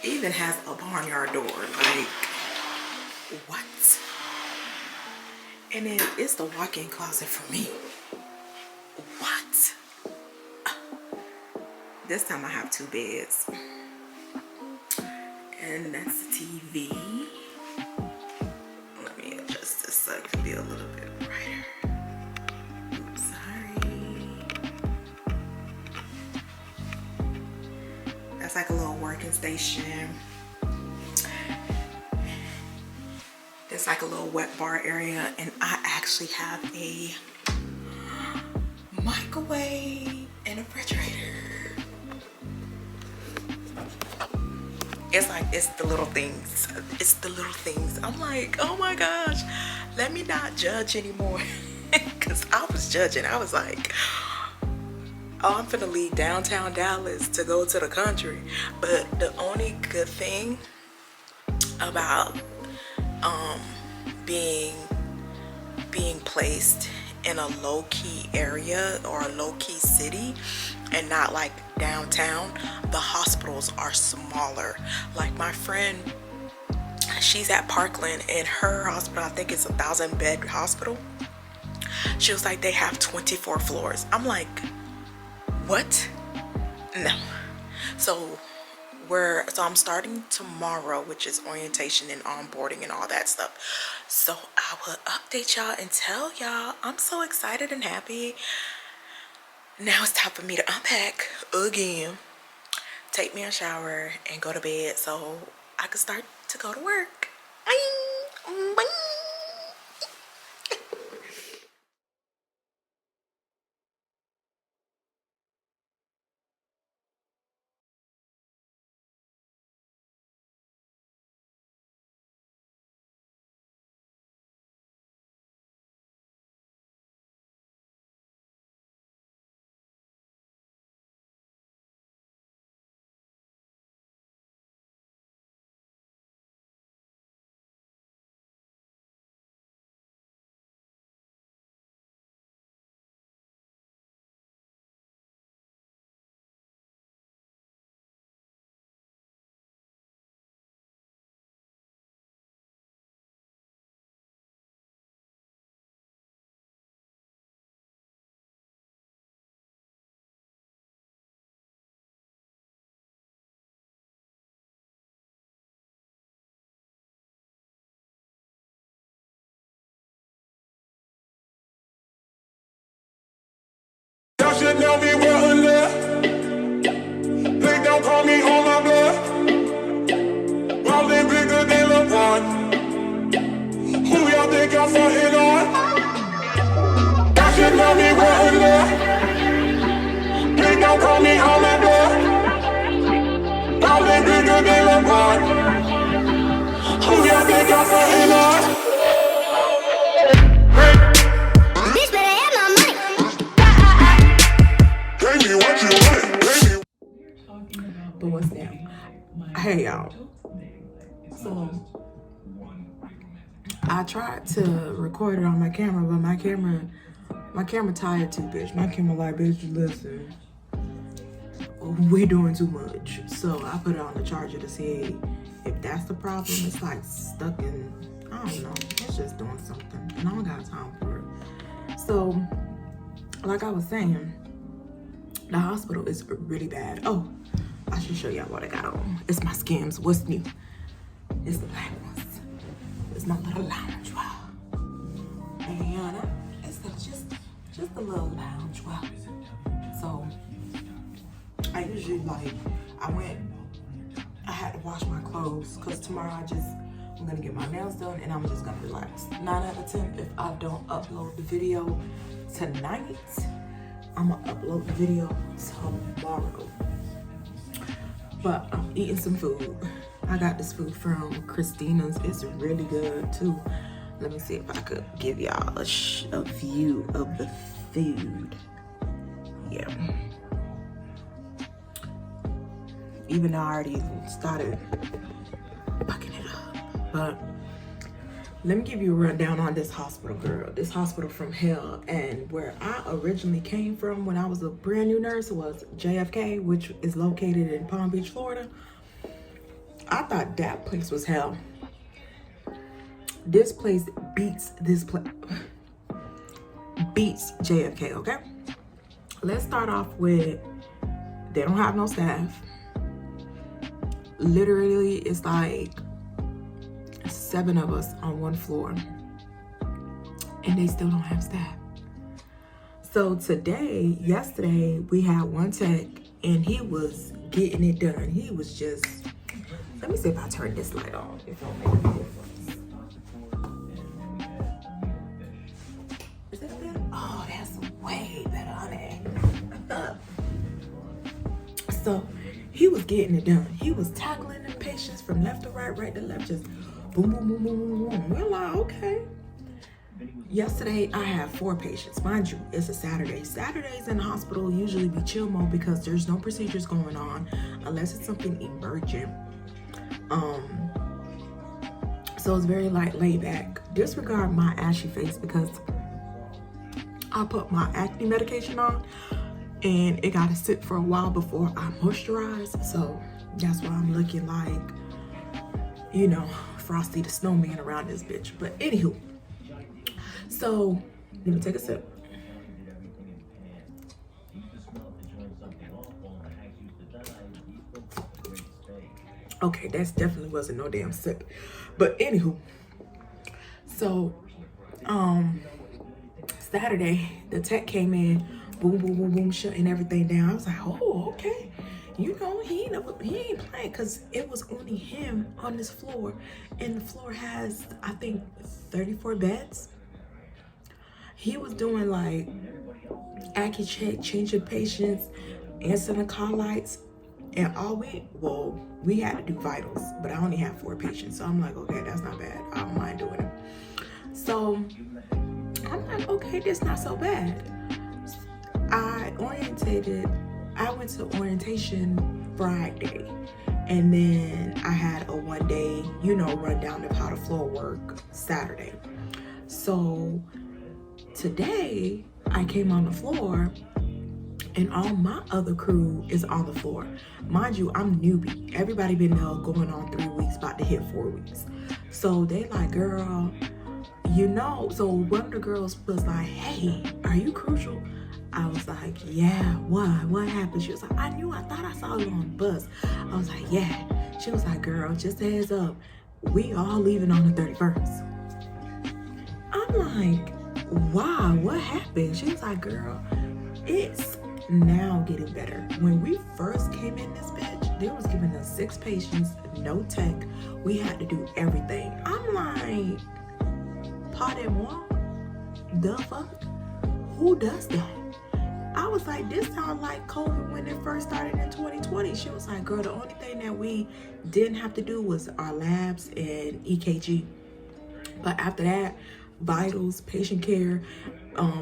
It even has a barnyard door. Like, what? And then it's the walk-in closet for me. What? This time I have 2 beds. And that's the TV. Let me adjust this so it can be a little bit brighter. Oops, sorry. That's like a little working station. There's like a little wet bar area, and I actually have a microwave and a refrigerator. It's like, it's the little things. It's the little things. I'm like, oh my gosh. let me not judge anymore. Because I was judging. I was like, oh, I'm finna leave downtown Dallas to go to the country. But the only good thing about being placed in a low-key area or a low-key city and not like downtown, the hospitals are smaller. Like my friend, she's at Parkland, and her hospital, I think it's 1,000-bed hospital. She was like, they have 24 floors. I'm like, what? No. So I'm starting tomorrow, which is orientation and onboarding and all that stuff. So I will update y'all and tell y'all I'm so excited and happy. Now it's time for me to unpack again, take me a shower, and go to bed so I can start to go to work. Bye. Bye. Y'all should know me well enough. Please don't call me on my bluff. Rolling bigger than LeBron. Who y'all think y'all frontin' on? Y'all should know me well enough. Please don't call me on my bluff. Rolling bigger than LeBron. Who y'all think y'all frontin' on? But what's that? Hey y'all. So I tried to record it on my camera, but my camera tired too, bitch. My camera like, bitch, listen, we doing too much. So I put it on the charger to see if that's the problem. It's like stuck in, I don't know, it's just doing something, and I don't got time for it. So like I was saying, the hospital is really bad. Oh, I should show y'all what I got on. It's my Skims. What's new? It's the black ones. It's my little lounge wear. And it's just a little lounge wear. So I usually I had to wash my clothes because tomorrow I'm gonna get my nails done and I'm just gonna relax. 9 out of 10, if I don't upload the video tonight, I'm gonna upload the video tomorrow. But I'm eating some food. I got this food from Christina's. It's really good too. Let me see if I could give y'all a view of the food. Yeah. Even though I already started fucking it up. But let me give you a rundown on this hospital, girl. This hospital from hell. And where I originally came from when I was a brand new nurse was JFK, which is located in Palm Beach, Florida. I thought that place was hell. This place beats JFK, okay? Let's start off with, they don't have no staff. Literally, it's like 7 of us on one floor, and they still don't have staff. So yesterday, we had one tech, and he was getting it done. He was just, let me see if I turn this light on, if it'll make a difference. Is that better? Oh, that's way better, honey. So he was getting it done. He was tackling the patients from left to right, right to left, just boom, boom, boom, boom, boom, boom. We're like, okay. Yesterday, I had 4 patients. Mind you, it's a Saturday. Saturdays in the hospital usually be chill mode because there's no procedures going on unless it's something emergent. So it's very laid back. Disregard my ashy face because I put my acne medication on and it gotta sit for a while before I moisturize. So that's why I'm looking like, you know, Frosty the Snowman around this bitch. But anywho, so let me take a sip. Okay, that's definitely wasn't no damn sip. But anywho, so Saturday the tech came in, boom, boom, boom, boom, shutting everything down. I was like, oh, okay. You know, he ain't playing because it was only him on this floor. And the floor has, I think, 34 beds. He was doing like AccuCheck, changing patients, answering the call lights. And we had to do vitals, but I only had 4 patients. So I'm like, okay, that's not bad. I don't mind doing it. So I'm like, okay, this not so bad. I went to orientation Friday. And then I had a 1-day, rundown of how the floor work Saturday. So today I came on the floor and all my other crew is on the floor. Mind you, I'm newbie. Everybody been there going on 3 weeks, about to hit 4 weeks. So they like, girl, so one of the girls was like, hey, are you Crucial? I was like, yeah, why? What happened? She was like, I thought I saw you on the bus. I was like, yeah. She was like, girl, just a heads up, we all leaving on the 31st. I'm like, why? What happened? She was like, girl, it's now getting better. When we first came in this bitch, they was giving us 6 patients, no tech. We had to do everything. I'm like, pardon-moi? The fuck? Who does that? I was like, this sounds like COVID when it first started in 2020. She was like, girl, the only thing that we didn't have to do was our labs and EKG. But after that, vitals, patient care,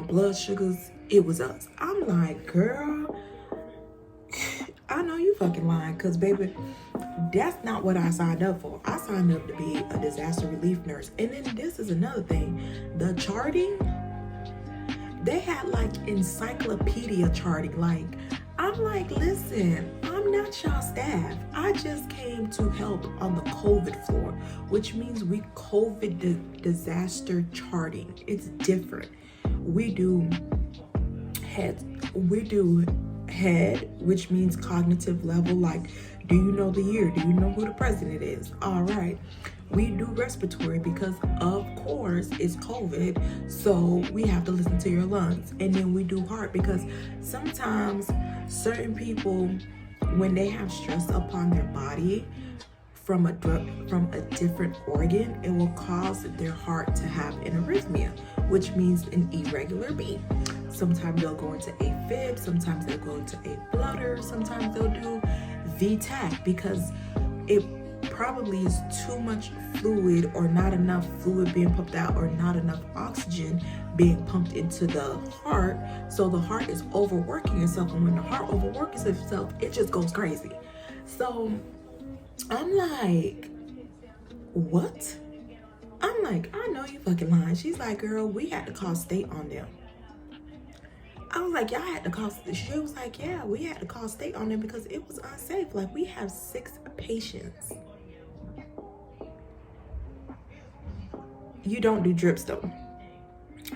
blood sugars, it was us. I'm like, girl, I know you fucking lying, because baby, that's not what I signed up for. I signed up to be a disaster relief nurse. And then this is another thing, the charting, they had like encyclopedia charting. Like, I'm like, listen, I'm not y'all staff. I just came to help on the COVID floor, which means we COVID disaster charting. It's different. We do head, which means cognitive level, like, do you know the year? Do you know who the president is? All right. We do respiratory because, of course, it's COVID, so we have to listen to your lungs. And then we do heart because sometimes certain people, when they have stress upon their body from a different organ, it will cause their heart to have an arrhythmia, which means an irregular beat. Sometimes they'll go into AFib, sometimes they'll go into A-flutter, sometimes they'll do VTAC because it probably is too much fluid or not enough fluid being pumped out or not enough oxygen being pumped into the heart. So the heart is overworking itself, and when the heart overworks itself, it just goes crazy. So I'm like, what? I'm like, I know you fucking lying. She's like, girl, we had to call state on them. I was like, y'all had to call. She was like, yeah, we had to call state on them because it was unsafe. Like, we have 6 patients. You don't do drips though.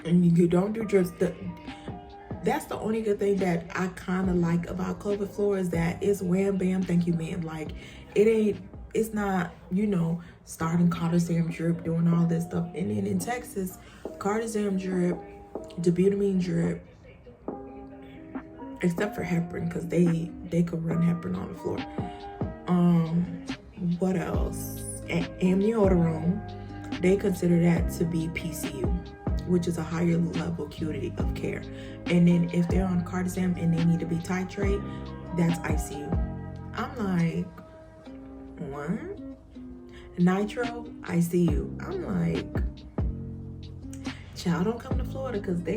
And you don't do drips. That's the only good thing that I kind of like about COVID floor is that it's wham bam, thank you ma'am. Like, it's not, starting cardizem drip, doing all this stuff. And then in Texas, cardizem drip, dobutamine drip, except for heparin, because they could run heparin on the floor. What else? Amiodarone, they consider that to be PCU, which is a higher level acuity of care. And then if they're on cardizem and they need to be titrate, that's ICU. I'm like, what? Nitro, ICU. I'm like, child, don't come to Florida because they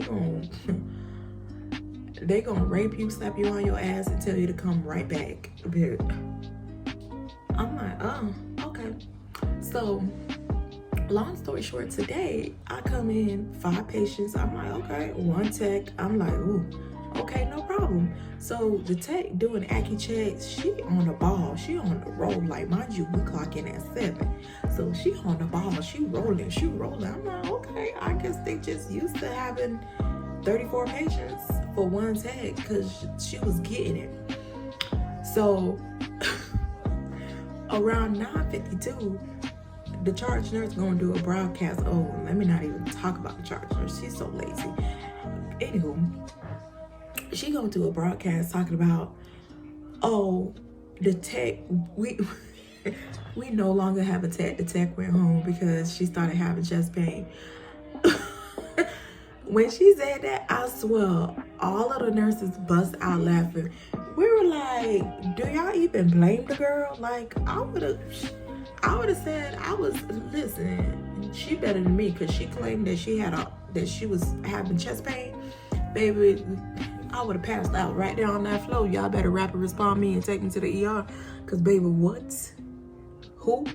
gonna rape you, slap you on your ass, and tell you to come right back. But I'm like, oh, okay. So, long story short, today I come in 5 patients. I'm like, okay, 1 tech. I'm like, ooh, okay, no problem. So the tech doing Acu checks, she on the ball, she on the roll. Like, mind you, we clock in at 7. So she on the ball, she rolling. I'm like, okay, I guess they just used to having 34 patients for 1 tech because she was getting it. So around 9:52, the charge nurse gonna do a broadcast. Oh, let me not even talk about the charge nurse. She's so lazy. Anywho, she gonna do a broadcast talking about, oh, the tech, we no longer have a tech. The tech went home because she started having chest pain. When she said that, I swear, all of the nurses bust out laughing. We were like, do y'all even blame the girl? Like, I would have said, listen, she better than me because she claimed that she was having chest pain. Baby, I would have passed out right there on that floor. Y'all better rapid respond me and take me to the ER. Because, baby, what? Who?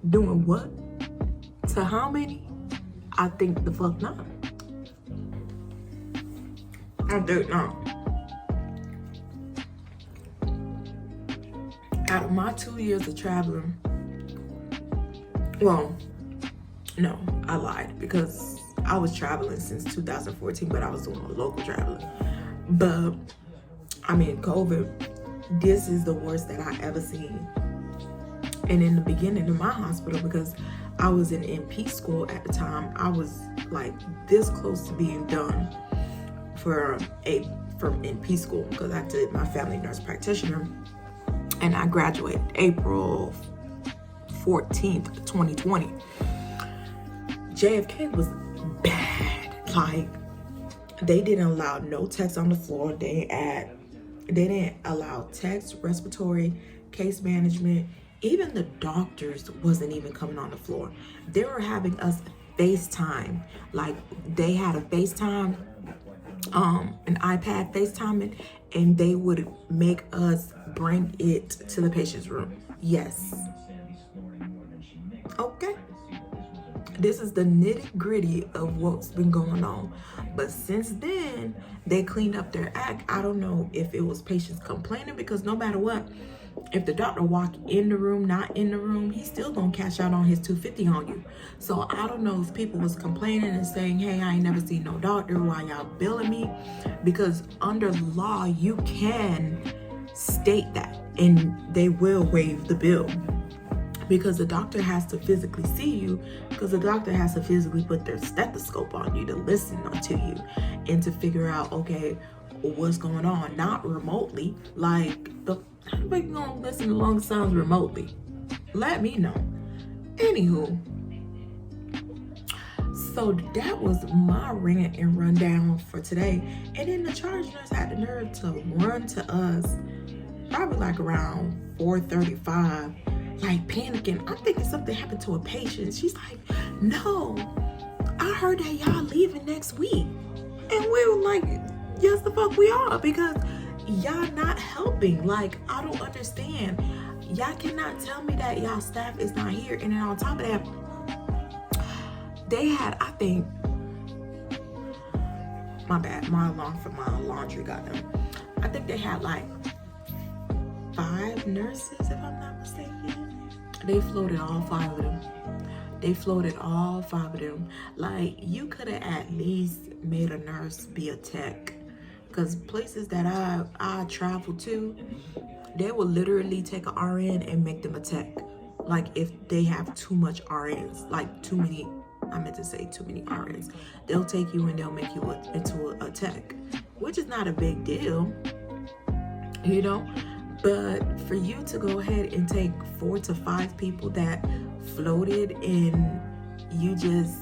Doing what? To how many? I think the fuck not. I do not. Out of my 2 years of traveling, well, no, I lied because I was traveling since 2014, but I was doing local traveling. But, I mean, COVID, this is the worst that I ever seen. And in the beginning of my hospital, because I was in NP school at the time, I was like this close to being done from NP school because I did my family nurse practitioner and I graduated April 14th, 2020. JFK was bad. Like, they didn't allow no techs on the floor. They didn't allow techs, respiratory, case management. Even the doctors wasn't even coming on the floor. They were having us FaceTime. Like, they had a FaceTime, an iPad FaceTiming, and they would make us bring it to the patient's room. Yes. Okay. This is the nitty gritty of what's been going on. But since then, they cleaned up their act. I don't know if it was patients complaining, because no matter what, if the doctor walk in the room, not in the room, he's still gonna cash out on his $250 on you. So I don't know if people was complaining and saying, hey, I ain't never seen no doctor, why y'all billing me? Because under law, you can state that and they will waive the bill. Because the doctor has to physically see you, because the doctor has to physically put their stethoscope on you to listen to you and to figure out, okay, what's going on. Not remotely. Like, how are you gonna listen to lung sounds remotely? Let me know. Anywho, so that was my rant and rundown for today. And then the charge nurse had the nerve to run to us probably like around 4:35, like panicking. I'm thinking something happened to a patient. She's like, no, I heard that y'all leaving next week. And we were like, yes, the fuck we are, because y'all not helping. Like, I don't understand. Y'all cannot tell me that y'all staff is not here. And then on top of that, they had, I think, my bad, my alarm for my laundry got them. I think they had like 5 nurses, if I'm not mistaken. They floated all 5 of them. They floated all 5 of them. Like, you could have at least made a nurse be a tech. Because places that I travel to, they will literally take an RN and make them a tech. Like, if they have too much RNs, like too many, I meant to say too many RNs, they'll take you and they'll make you into a tech, which is not a big deal, you know? But for you to go ahead and take 4 to 5 people that floated and you just,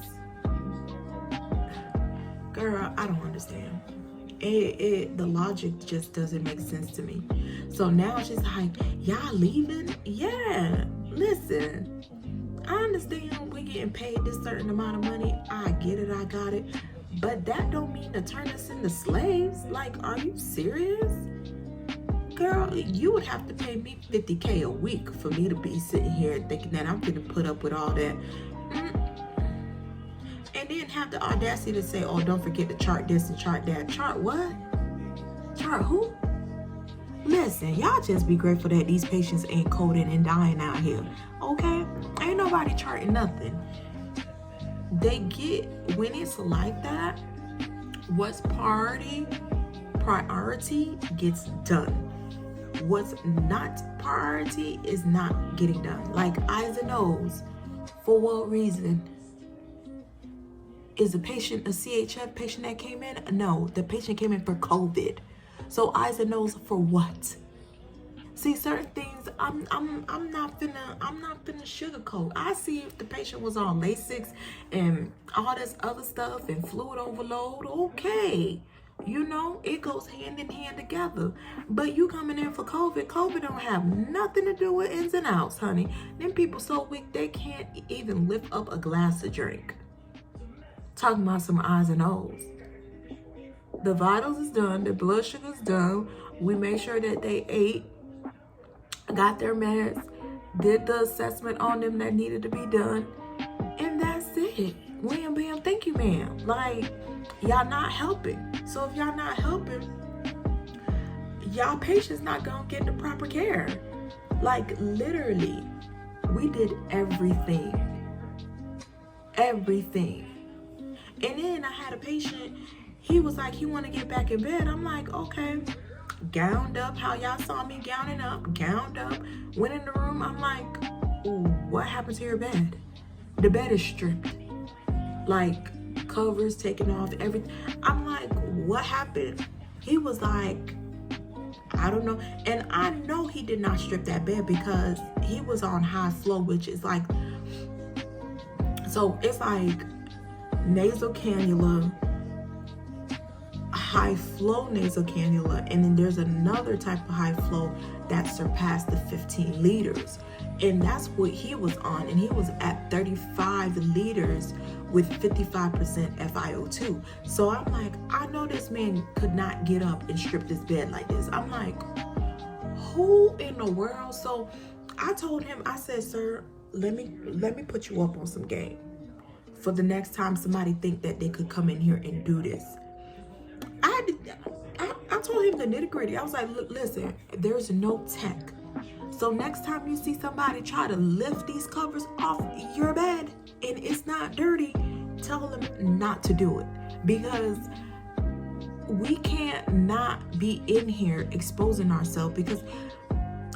girl, I don't understand. The logic just doesn't make sense to me. So now she's like, y'all leaving? Yeah, listen, I understand we getting paid this certain amount of money. I get it, I got it. But that don't mean to turn us into slaves. Like, are you serious? Girl, you would have to pay me $50K a week for me to be sitting here thinking that I'm gonna put up with all that. And then have the audacity to say, oh, don't forget to chart this and chart that. Chart what? Chart who? Listen, y'all just be grateful that these patients ain't coding and dying out here, okay? Ain't nobody charting nothing. They get, when it's like that, what's priority gets done. What's not priority is not getting done. Like eyes and nose, for what reason? Is the patient a CHF patient that came in? No, the patient came in for COVID. So eyes and nose for what? See, certain things I'm not finna sugarcoat. I see if the patient was on Lasix and all this other stuff and fluid overload, okay. You know, it goes hand in hand together. But you coming in for COVID don't have nothing to do with ins and outs, honey. Them people so weak they can't even lift up a glass to drink. Talking about some eyes and nose. The vitals is done, the blood sugar's done. We made sure that they ate, got their meds, did the assessment on them that needed to be done, and that's it. Wham, bam, thank you, ma'am. Like, y'all not helping. So if y'all not helping, y'all patients not gonna get the proper care. Like, literally, we did everything. Everything. And then I had a patient, he was like, he want to get back in bed. I'm like, okay. Gowned up, how y'all saw me gowned up, went in the room. I'm like, ooh, what happened to your bed? The bed is stripped. Like, covers taken off, everything. I'm like, what happened? He was like, I don't know. And I know he did not strip that bed because he was on high flow, which is like, so it's like nasal cannula, high flow nasal cannula, and then there's another type of high flow that surpassed the 15 liters, and that's what he was on, and he was at 35 liters with 55% FiO2. So I'm like, I know this man could not get up and strip this bed like this. I'm like, who in the world? So I told him, I said, sir, let me put you up on some game for the next time somebody think that they could come in here and do this. I told him the nitty-gritty. I was like, listen, there's no tech. So next time you see somebody try to lift these covers off your bed and it's not dirty, tell them not to do it. Because we can't not be in here exposing ourselves, because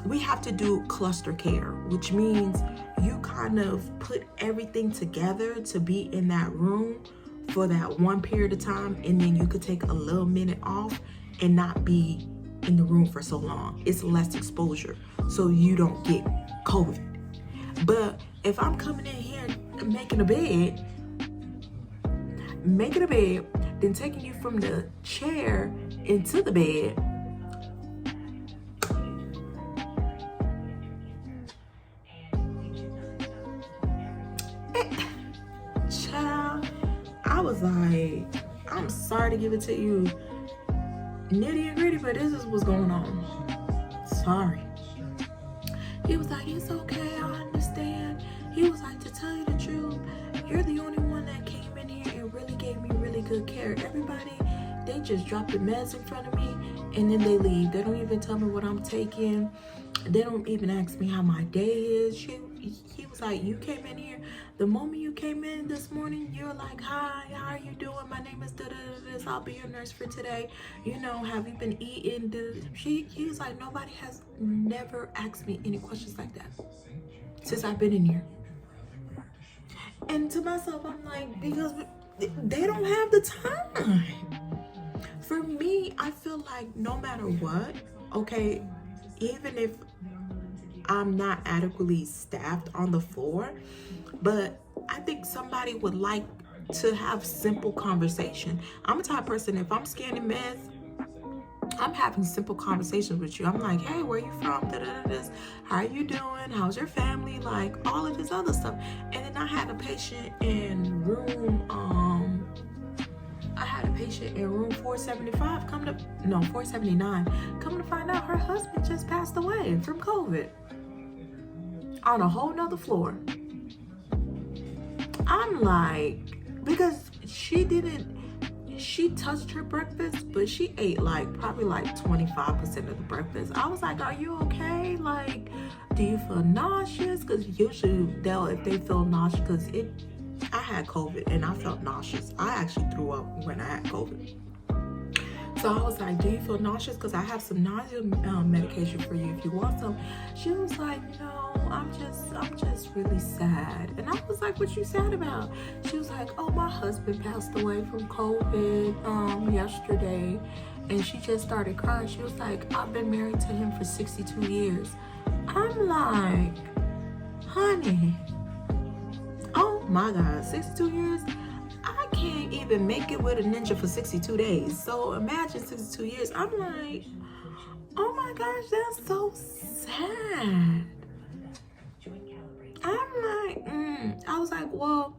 we have to do cluster care, which means you kind of put everything together to be in that room for that one period of time, and then you could take a little minute off and not be in the room for so long. It's less exposure, so you don't get COVID. But if I'm coming in here making a bed, then taking you from the chair into the bed, child, I was like, I'm sorry to give it to you nitty and gritty, but this is what's going on. Sorry. He was like, it's okay, I understand. He was like, to tell you the truth, you're the only one that came in here and really gave me really good care. Everybody, they just drop the meds in front of me and then they leave. They don't even tell me what I'm taking. They don't even ask me how my day is. He was like, you came in here, the moment you came in this morning, you're like, hi, how are you doing? My name is da-da-da-da. I'll be your nurse for today. You know, have you been eating? He was like, nobody has never asked me any questions like that since I've been in here. And to myself, I'm like, because they don't have the time. For me, I feel like no matter what, okay, even if I'm not adequately staffed on the floor, but I think somebody would like to have simple conversation. I'm a type of person, if I'm scanning meds, I'm having simple conversations with you. I'm like, hey, where you from? Da-da-da-da. How are you doing? How's your family? Like all of this other stuff. And then I had a patient in room 475 479. Come to find out her husband just passed away from COVID on a whole nother floor. I'm like, because she touched her breakfast, but she ate probably 25% of the breakfast. I was like, are you okay? Like, do you feel nauseous? Because usually if they feel nauseous, because I had COVID and I felt nauseous. I actually threw up when I had COVID. So I was like, do you feel nauseous? Because I have some nausea medication for you if you want some. She was like, no, I'm just really sad. And I was like, what you sad about? She was like, oh, my husband passed away from COVID yesterday. And she just started crying. She was like, I've been married to him for 62 years. I'm like, honey, oh my God, 62 years? I can't even make it with a ninja for 62 days. So imagine 62 years. I'm like, oh my gosh, that's so sad. I'm like, I was like, well,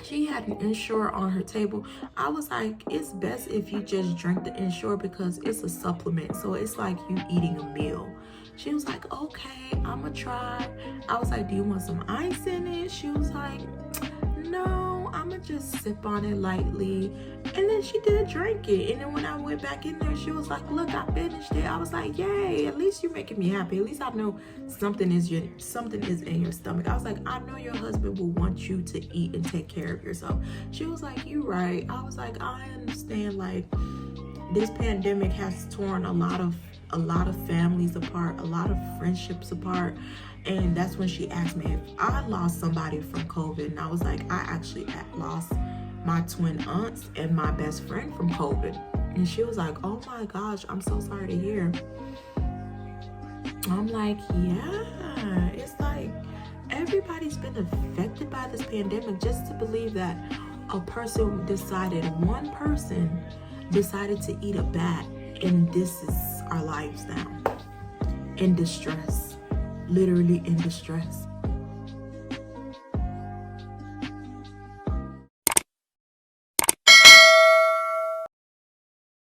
she had an Ensure on her table. I was like, it's best if you just drink the Ensure because it's a supplement. So it's like you eating a meal. She was like, okay, I'm gonna try. I was like, do you want some ice in it? She was like, no, I'm gonna just sip on it lightly. And then she did drink it. And then when I went back in there, she was like, look, I finished it. I was like, yay, at least you're making me happy. At least I know something is in your stomach. I was like, I know your husband will want you to eat and take care of yourself. She was like, you right. I was like, I understand, like, this pandemic has torn a lot of families apart, a lot of friendships apart. And that's when she asked me if I lost somebody from COVID. And I was like, I actually lost my twin aunts and my best friend from COVID. And she was like, oh my gosh, I'm so sorry to hear. I'm like, yeah, it's like everybody's been affected by this pandemic. Just to believe that one person decided to eat a bat, and this is our lives now. In distress. Literally in distress.